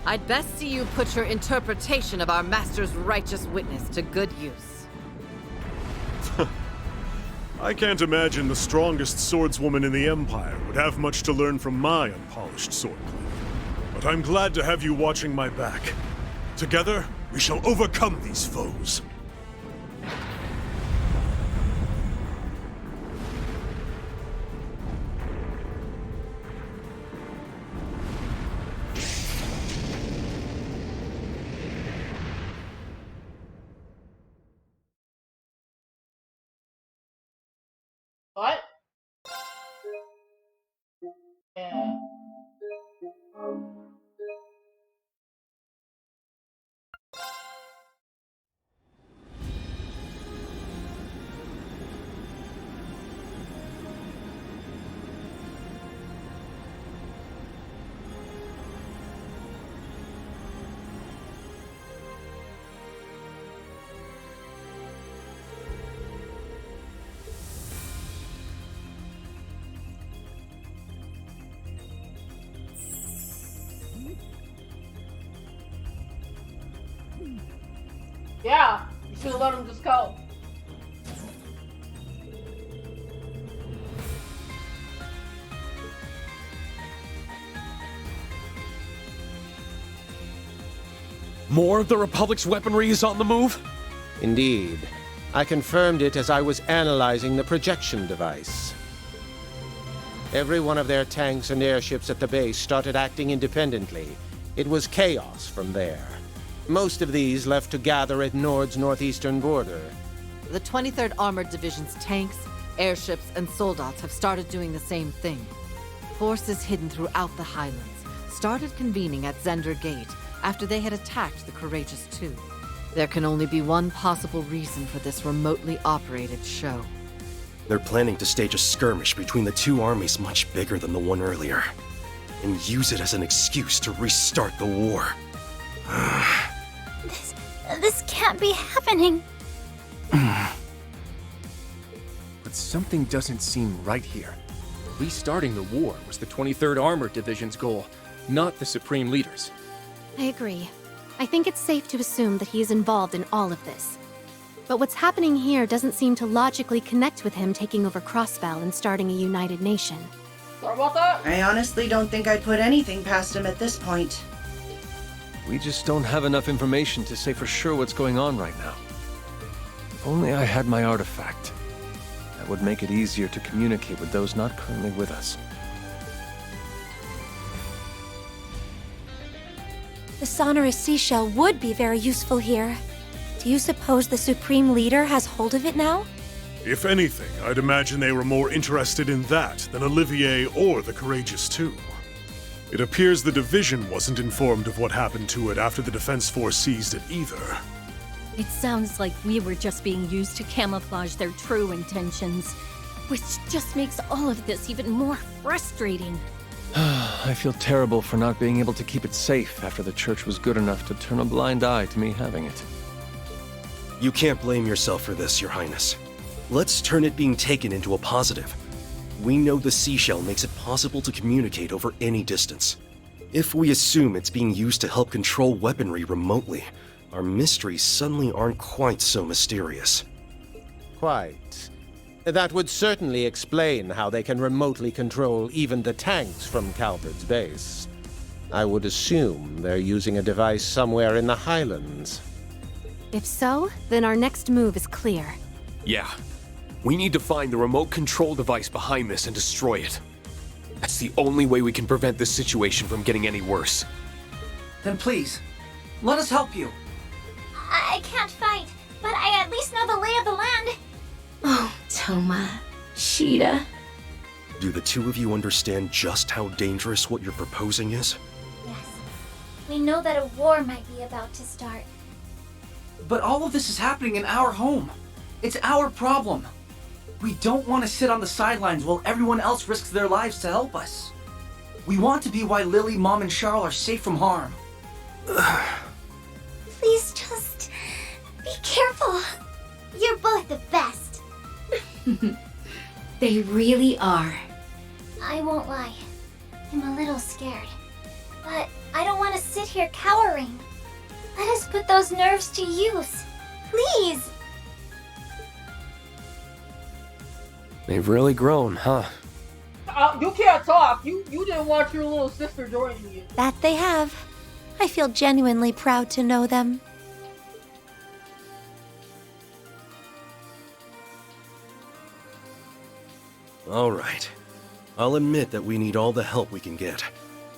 I'd best see you put your interpretation of our master's righteous witness to good use. I can't imagine the strongest swordswoman in the Empire would have much to learn from my unpolished swordplay. But I'm glad to have you watching my back. Together, we shall overcome these foes. What? Yeah. Yeah, you should have let him just go. More of the Republic's weaponry is on the move? Indeed. I confirmed it as I was analyzing the projection device. Every one of their tanks and airships at the base started acting independently. It was chaos from there. Most of these left to gather at Nord's northeastern border. The 23rd Armored Division's tanks, airships, and soldats have started doing the same thing. Forces hidden throughout the Highlands started convening at Zender Gate after they had attacked the Courageous Two. There can only be one possible reason for this remotely operated show. They're planning to stage a skirmish between the two armies much bigger than the one earlier, and use it as an excuse to restart the war. This can't be happening. But something doesn't seem right here. Restarting the war was the 23rd Armored Division's goal, not the Supreme Leader's. I agree. I think it's safe to assume that he is involved in all of this. But what's happening here doesn't seem to logically connect with him taking over Crossbell and starting a united nation. Sorry about that? I honestly don't think I'd put anything past him at this point. We just don't have enough information to say for sure what's going on right now. If only I had my artifact. That would make it easier to communicate with those not currently with us. The sonorous seashell would be very useful here. Do you suppose the Supreme Leader has hold of it now? If anything, I'd imagine they were more interested in that than Olivier or the Courageous 2. It appears the Division wasn't informed of what happened to it after the Defense Force seized it either. It sounds like we were just being used to camouflage their true intentions, which just makes all of this even more frustrating. I feel terrible for not being able to keep it safe after the Church was good enough to turn a blind eye to me having it. You can't blame yourself for this, Your Highness. Let's turn it being taken into a positive. We know the seashell makes it possible to communicate over any distance. If we assume it's being used to help control weaponry remotely, our mysteries suddenly aren't quite so mysterious. Quite. That would certainly explain how they can remotely control even the tanks from Calvard's base. I would assume they're using a device somewhere in the Highlands. If so, then our next move is clear. Yeah. We need to find the remote control device behind this and destroy it. That's the only way we can prevent this situation from getting any worse. Then please, let us help you. I can't fight, but I at least know the lay of the land. Oh, Toma. Sheeta. Do the two of you understand just how dangerous what you're proposing is? Yes. We know that a war might be about to start. But all of this is happening in our home. It's our problem. We don't want to sit on the sidelines while everyone else risks their lives to help us. We want to be why Lily, Mom, and Charles are safe from harm. Please just be careful. You're both the best. They really are. I won't lie. I'm a little scared. But I don't want to sit here cowering. Let us put those nerves to use. Please! They've really grown, huh? You can't talk. You didn't want your little sister joining you. That they have. I feel genuinely proud to know them. All right. I'll admit that we need all the help we can get,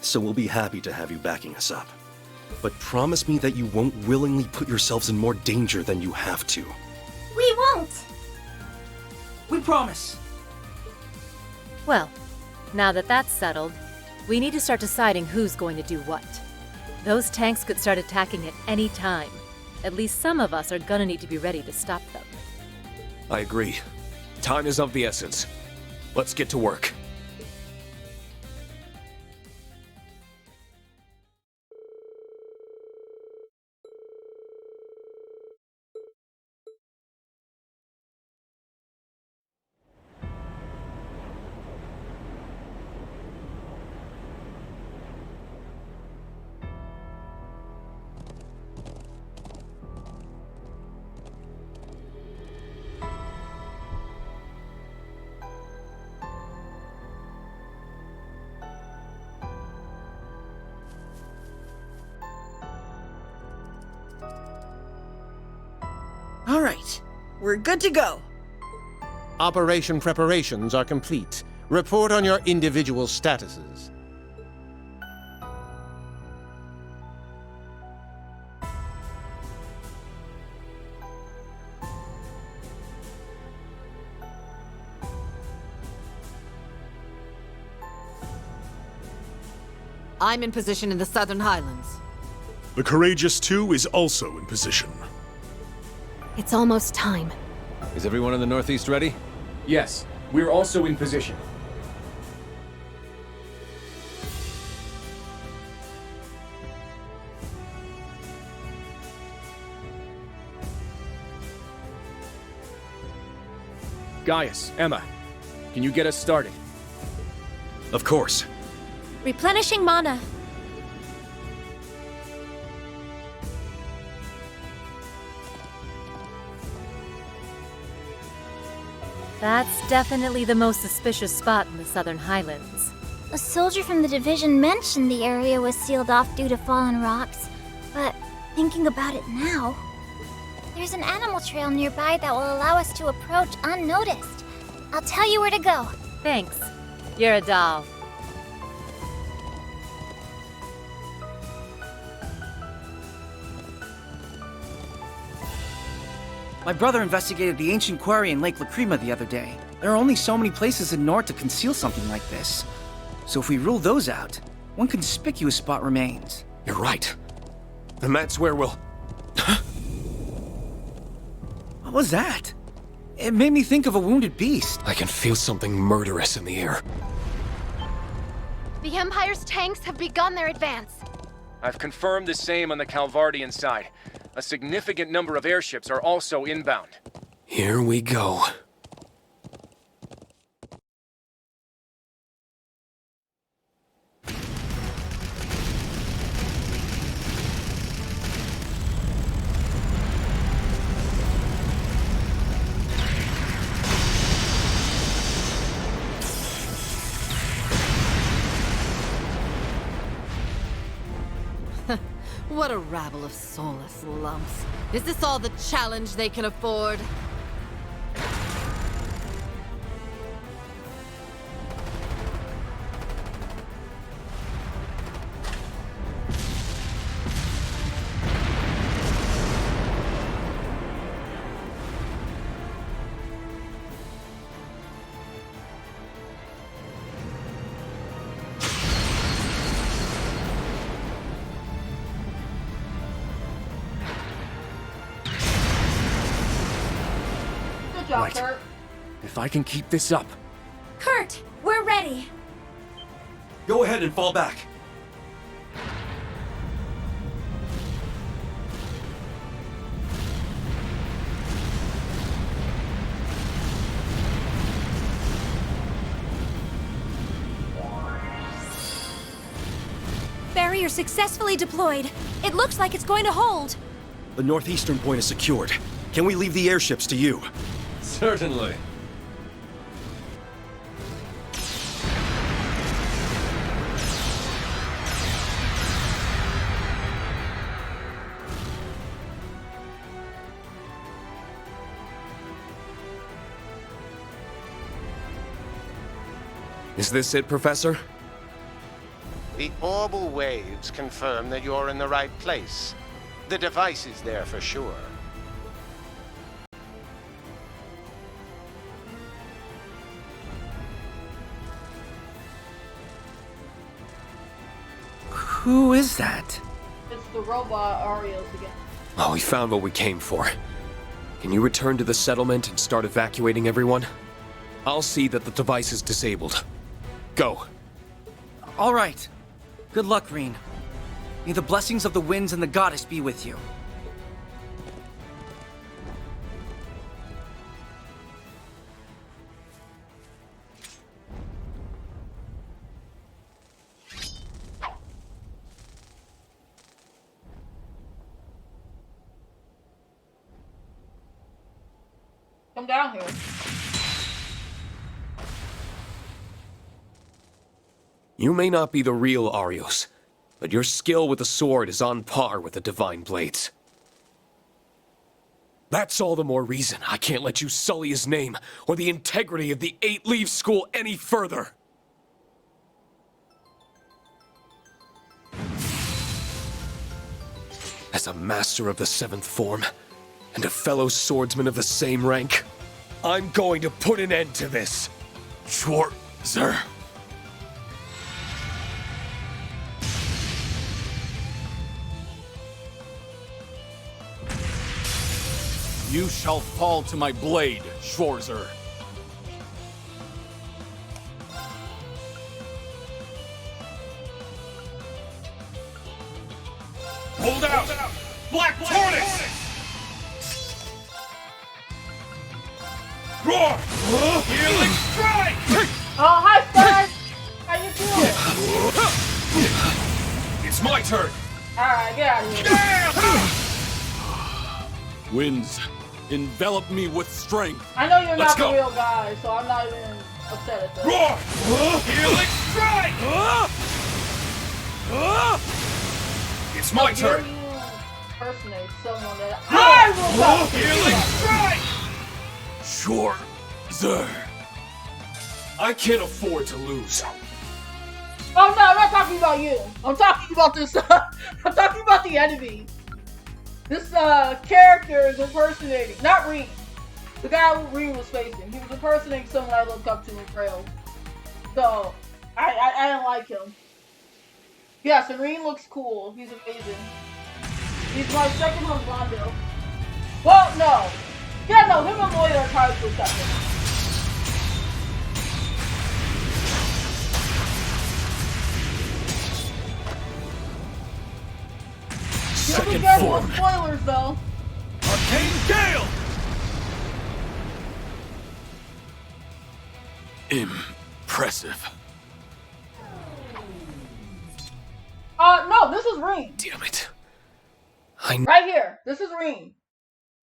so we'll be happy to have you backing us up. But promise me that you won't willingly put yourselves in more danger than you have to. We won't! We promise! Well, now that that's settled, we need to start deciding who's going to do what. Those tanks could start attacking at any time. At least some of us are gonna need to be ready to stop them. I agree. Time is of the essence. Let's get to work. All right, we're good to go. Operation preparations are complete. Report on your individual statuses. I'm in position in the Southern Highlands. The Courageous 2 is also in position. It's almost time. Is everyone in the Northeast ready? Yes, we're also in position. Gaius, Emma, can you get us started? Of course. Replenishing mana. That's definitely the most suspicious spot in the Southern Highlands. A soldier from the division mentioned the area was sealed off due to fallen rocks, but thinking about it now, there's an animal trail nearby that will allow us to approach unnoticed. I'll tell you where to go. Thanks. You're a doll. My brother investigated the ancient quarry in Lake Lacrima the other day. There are only so many places in Nord to conceal something like this. So if we rule those out, one conspicuous spot remains. You're right. And that's where we'll... What was that? It made me think of a wounded beast. I can feel something murderous in the air. The Empire's tanks have begun their advance. I've confirmed the same on the Calvardian side. A significant number of airships are also inbound. Here we go. What a rabble of soulless lumps. Is this all the challenge they can afford? Right. If I can keep this up. Kurt, we're ready. Go ahead and fall back. Barrier successfully deployed. It looks like it's going to hold. The northeastern point is secured. Can we leave the airships to you? Certainly. Is this it, Professor? The orbal waves confirm that you're in the right place. The device is there for sure. Who is that? It's the robot Arios again. Oh, we found what we came for. Can you return to the settlement and start evacuating everyone? I'll see that the device is disabled. Go. All right. Good luck, Reen. May the blessings of the winds and the goddess be with you. Come down here. You may not be the real Arios, but your skill with the sword is on par with the Divine Blades. That's all the more reason I can't let you sully his name or the integrity of the 8 Leave School any further. As a master of the 7th form, and a fellow swordsman of the same rank, I'm going to put an end to this. Schwarzer. You shall fall to my blade, Schwarzer. Hold out! Black Tortoise! Roar! Healing strike! Oh, hi, Star! How you doing? It's my turn! Alright, get out of here. Winds, envelop me with strength. I know you're Let's not go. the real guy, so I'm not even upset at this. Roar! Healing strike! It's my How dare turn! you impersonate someone that I will not Healing strike! Schwarzer. I can't afford to lose. Oh no, I'm not talking about you. I'm talking about this. I'm talking about the enemy. This character is impersonating, not Rean. The guy Rean was facing. He was impersonating someone I looked up to in Trails. So, I didn't like him. Yeah, Serene looks cool. He's amazing. He's my second home Rondo. Well, no. Yeah, no, him and Lloyd are tied for second. Second form. Spoilers, though. Arcane Gale! Impressive. No, this is Rean. Damn it. Right here. This is Rean.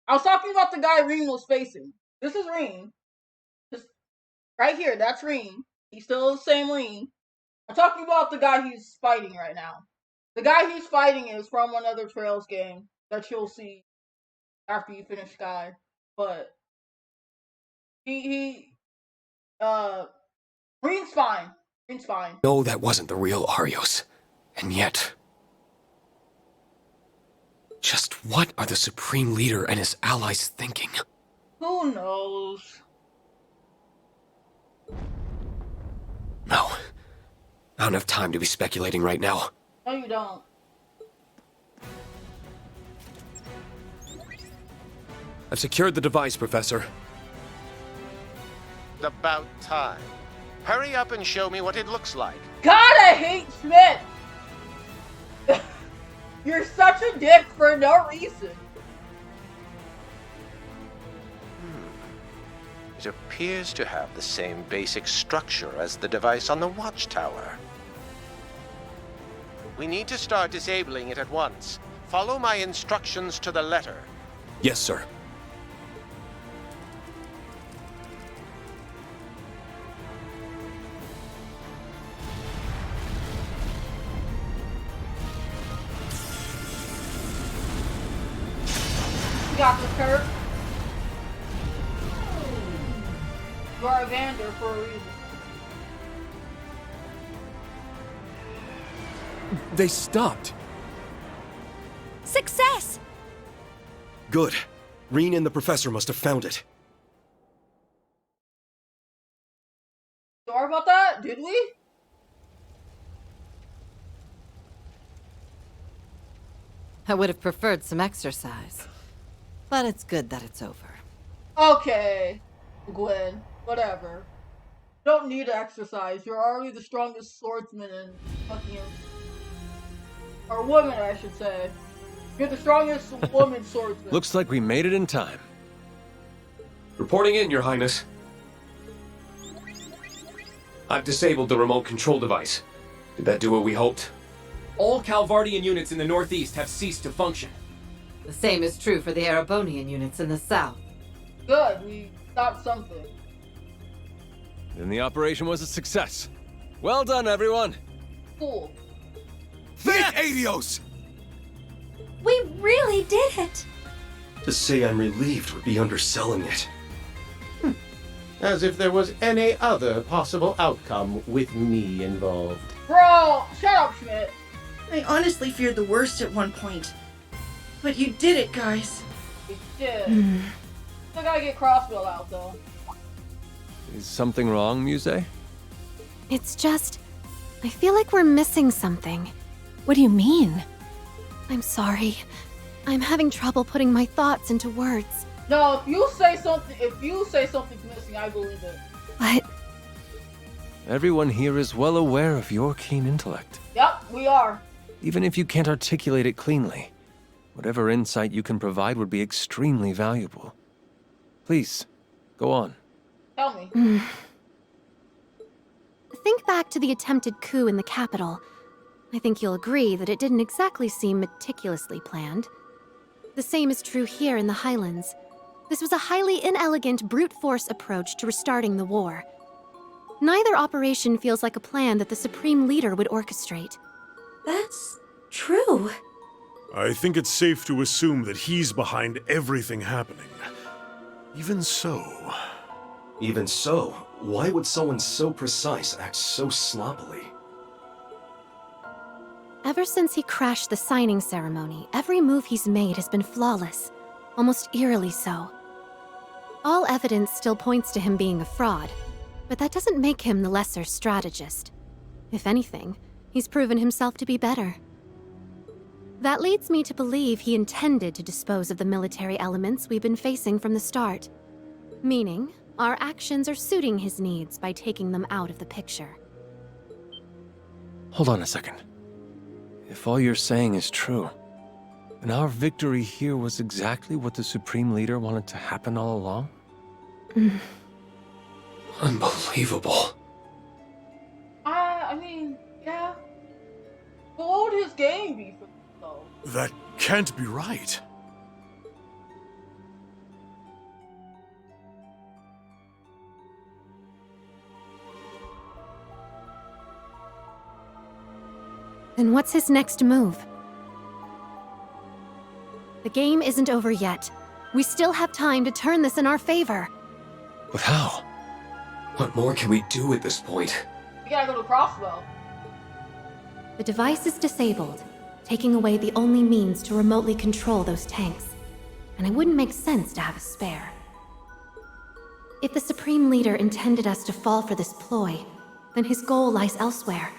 I was talking about the guy Rean was facing. This is Rean. Right here, that's Rean. He's still the same Rean. I'm talking about the guy he's fighting right now. The guy he's fighting is from another Trails game that you'll see after you finish Sky. But Rean's fine. Rean's fine. No, that wasn't the real Arios. And yet... just what are the Supreme Leader and his allies thinking? Who knows? No. I don't have time to be speculating right now. No, you don't. I've secured the device, Professor. About time. Hurry up and show me what it looks like. God, I hate Schmidt! You're such a dick for no reason. It appears to have the same basic structure as the device on the watchtower. We need to start disabling it at once. Follow my instructions to the letter. Yes, sir. You got this, Kurt. You are Evander for a reason. They stopped. Success! Good. Rean and the professor must have found it. Sorry about that? Did we? I would have preferred some exercise. But it's good that it's over. Okay, Gwen. Whatever. You don't need to exercise. You're already the strongest swordsman in fucking... or woman, I should say. You're the strongest woman swordsman. Looks like we made it in time. Reporting in, Your Highness. I've disabled the remote control device. Did that do what we hoped? All Calvardian units in the northeast have ceased to function. The same is true for the Erebonian units in the south. Good, we stopped something. Then the operation was a success. Well done, everyone. Cool. Thank Adios! We really did it! To say I'm relieved would be underselling it. As if there was any other possible outcome with me involved. Bro, shut up, Schmidt. I honestly feared the worst at one point. But you did it, guys. We did. Still gotta get Crossbill out, though. Is something wrong, Muse? It's just... I feel like we're missing something. What do you mean? I'm sorry. I'm having trouble putting my thoughts into words. No, if you say something's missing, I believe it. But... Everyone here is well aware of your keen intellect. Yep, we are. Even if you can't articulate it cleanly, whatever insight you can provide would be extremely valuable. Please, go on. Tell me. Think back to the attempted coup in the capital. I think you'll agree that it didn't exactly seem meticulously planned. The same is true here in the Highlands. This was a highly inelegant brute force approach to restarting the war. Neither operation feels like a plan that the Supreme Leader would orchestrate. That's true. I think it's safe to assume that he's behind everything happening. Even so... Even so, why would someone so precise act so sloppily? Ever since he crashed the signing ceremony, every move he's made has been flawless, almost eerily so. All evidence still points to him being a fraud, but that doesn't make him the lesser strategist. If anything, he's proven himself to be better. That leads me to believe he intended to dispose of the military elements we've been facing from the start. Meaning, our actions are suiting his needs by taking them out of the picture. Hold on a second. If all you're saying is true, then our victory here was exactly what the Supreme Leader wanted to happen all along? Unbelievable. I mean, yeah. What would his game be for though? That can't be right. Then what's his next move? The game isn't over yet. We still have time to turn this in our favor. But how? What more can we do at this point? We gotta go to the crossbow. The device is disabled, taking away the only means to remotely control those tanks. And it wouldn't make sense to have a spare. If the Supreme Leader intended us to fall for this ploy, then his goal lies elsewhere.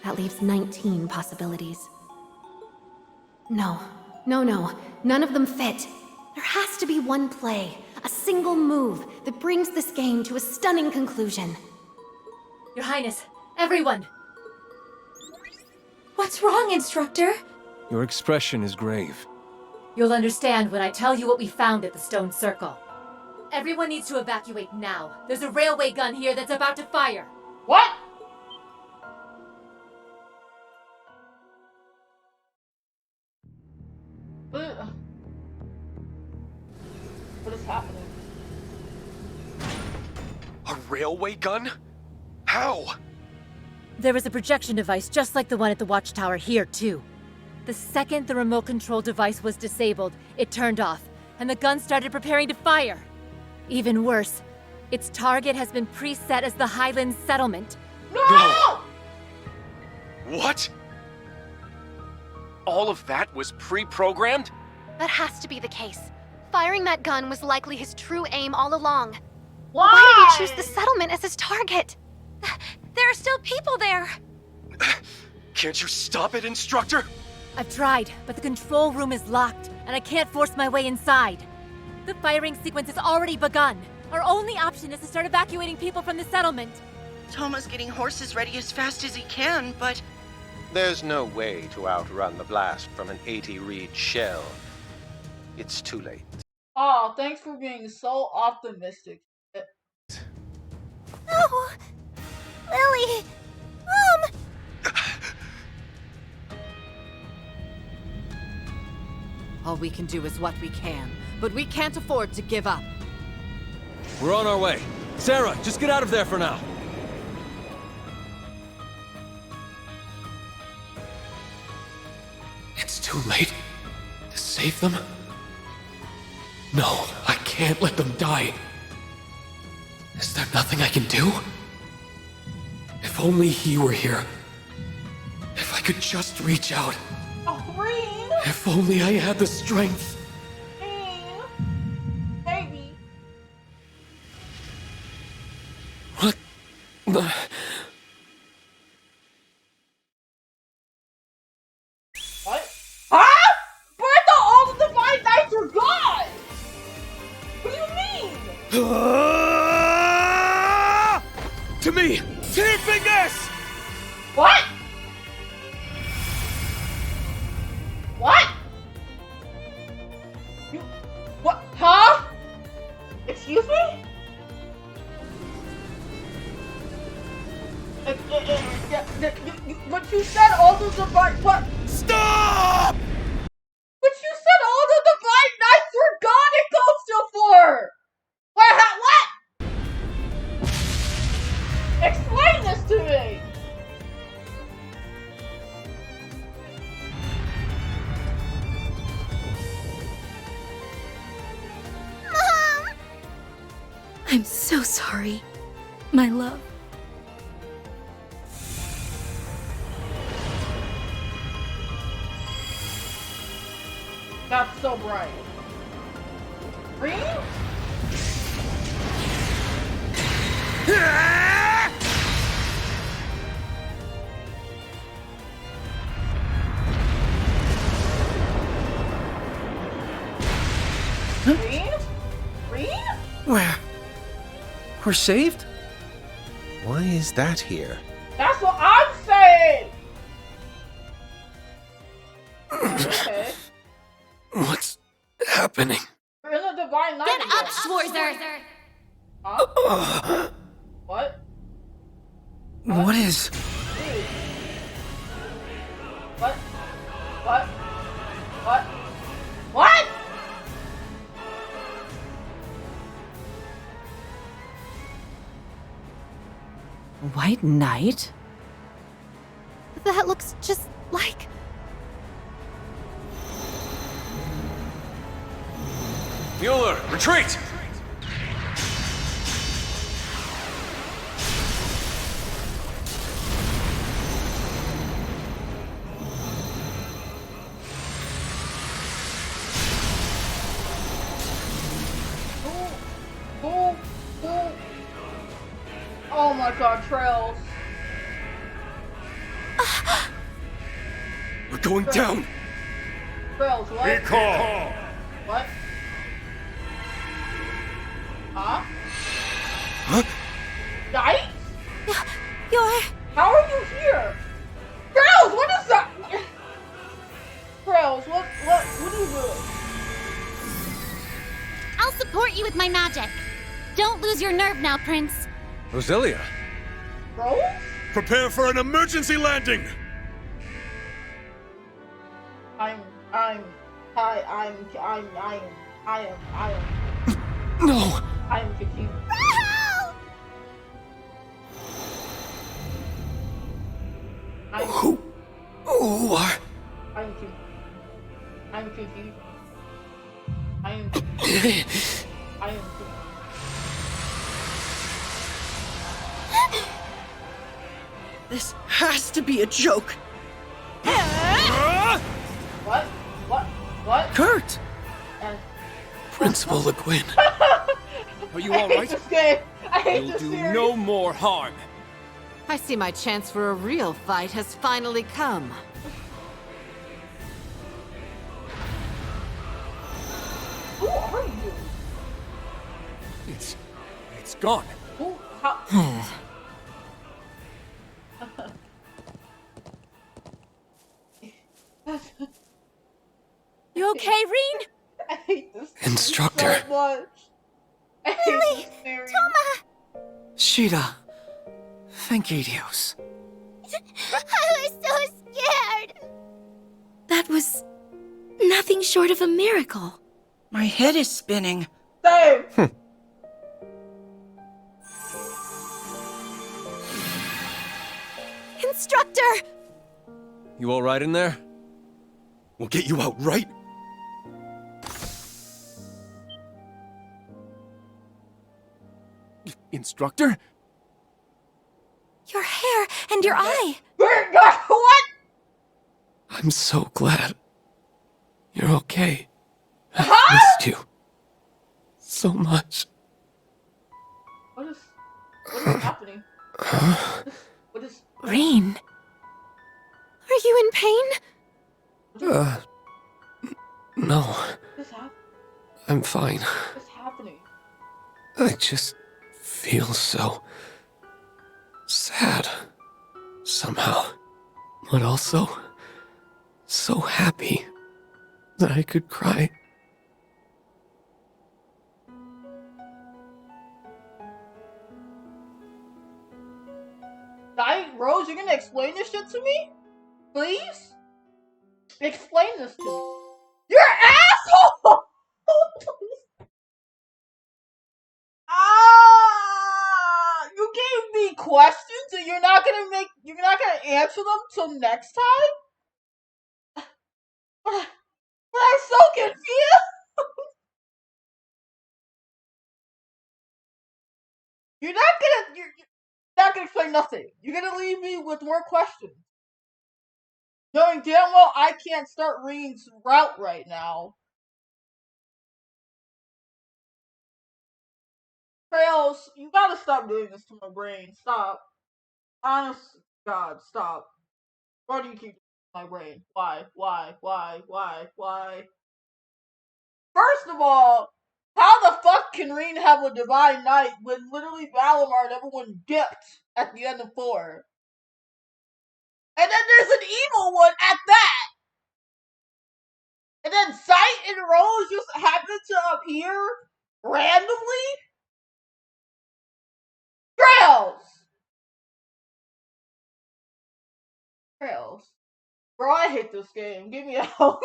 That leaves 19 possibilities. No, none of them fit. There has to be one play, a single move that brings this game to a stunning conclusion. Your Highness, everyone! What's wrong, Instructor? Your expression is grave. You'll understand when I tell you what we found at the Stone Circle. Everyone needs to evacuate now. There's a railway gun here that's about to fire. What? What is happening? A railway gun? How? There was a projection device just like the one at the watchtower here, too. The second the remote control device was disabled, it turned off, and the gun started preparing to fire. Even worse, its target has been preset as the Highlands settlement. No! What? All of that was pre-programmed? That has to be the case. Firing that gun was likely his true aim all along. Why? Why did he choose the settlement as his target? There are still people there! Can't you stop it, Instructor? I've tried, but the control room is locked, and I can't force my way inside. The firing sequence has already begun. Our only option is to start evacuating people from the settlement. Thomas getting horses ready as fast as he can, but... There's no way to outrun the blast from an 80-reed shell. It's too late. Oh, thanks for being so optimistic. No! Lily! Mom! All we can do is what we can, but we can't afford to give up. We're on our way. Sarah, just get out of there for now. It's too late to save them? No, I can't let them die. Is there nothing I can do? If only he were here. If I could just reach out. Oh, Green! If only I had the strength. Baby. What? What? Huh? But I thought all the Divine Knights were gone! What do you mean? To me! Tear fingers! What? What? You... What? Huh? Excuse me? But you said all the Divine... What? Stop! But you said all the Divine Knights were gone in Ghost 4! What? Explain this to me! Mom! I'm so sorry, my love. so bright. Green? Green? Green? We're saved? Why is that here? That's what I'm saying! Okay. What's happening? We're in the divine night. Get up, Schwarzer! Huh? What? What is? Dude. What? What? What? What? White Knight? That looks just like... Mueller, retreat! Who? Oh my god, Trails. We're going down! Trails, what? Recall! What? Huh? Huh? Yikes? You're... How are you here? Trails, what is that? Trails, what are you doing? I'll support you with my magic. Don't lose your nerve now, Prince. Roselia? Rose? Prepare for an emergency landing! I am. No! I am confused. Who are... I'm confused. I'm confused. I am confused. I am confused. This has to be a joke. What? What? Kurt! Principal Le Guin. Are you alright? I hate You'll this do series. no more harm. I see my chance for a real fight has finally come. Who are you? It's gone. Who? How? You okay, Reen? I hate this Instructor. so much. I hate this series. Toma! Sheeta. Thank you, Dios. I was so scared! That was... nothing short of a miracle. My head is spinning. Same! Instructor! You all right in there? We'll get you out, right? Instructor? Your hair and your eye. What? I'm so glad. You're okay. I missed you. So much. What is happening? What is... Reen. Are you in pain? No. What is happening? I'm fine. What's happening? I just feel so... sad. Somehow. But also... so happy that I could cry. Rose, you're gonna explain this shit to me? Please? Explain this to me. You're an asshole! You gave me questions and you're not gonna answer them till next time? But I'm so confused! You're not gonna explain nothing. You're gonna leave me with more questions. Knowing damn well I can't start Reen's route right now. Trails, you gotta stop doing this to my brain. Stop. Honest God, stop. Why do you keep doing this to my brain? Why? First of all, how the fuck can Reen have a divine knight when literally Valimar and everyone dipped at the end of 4? And then there's an evil one at that! And then Sight and Rose just happen to appear randomly? Trails. Bro, I hate this game. Give me out.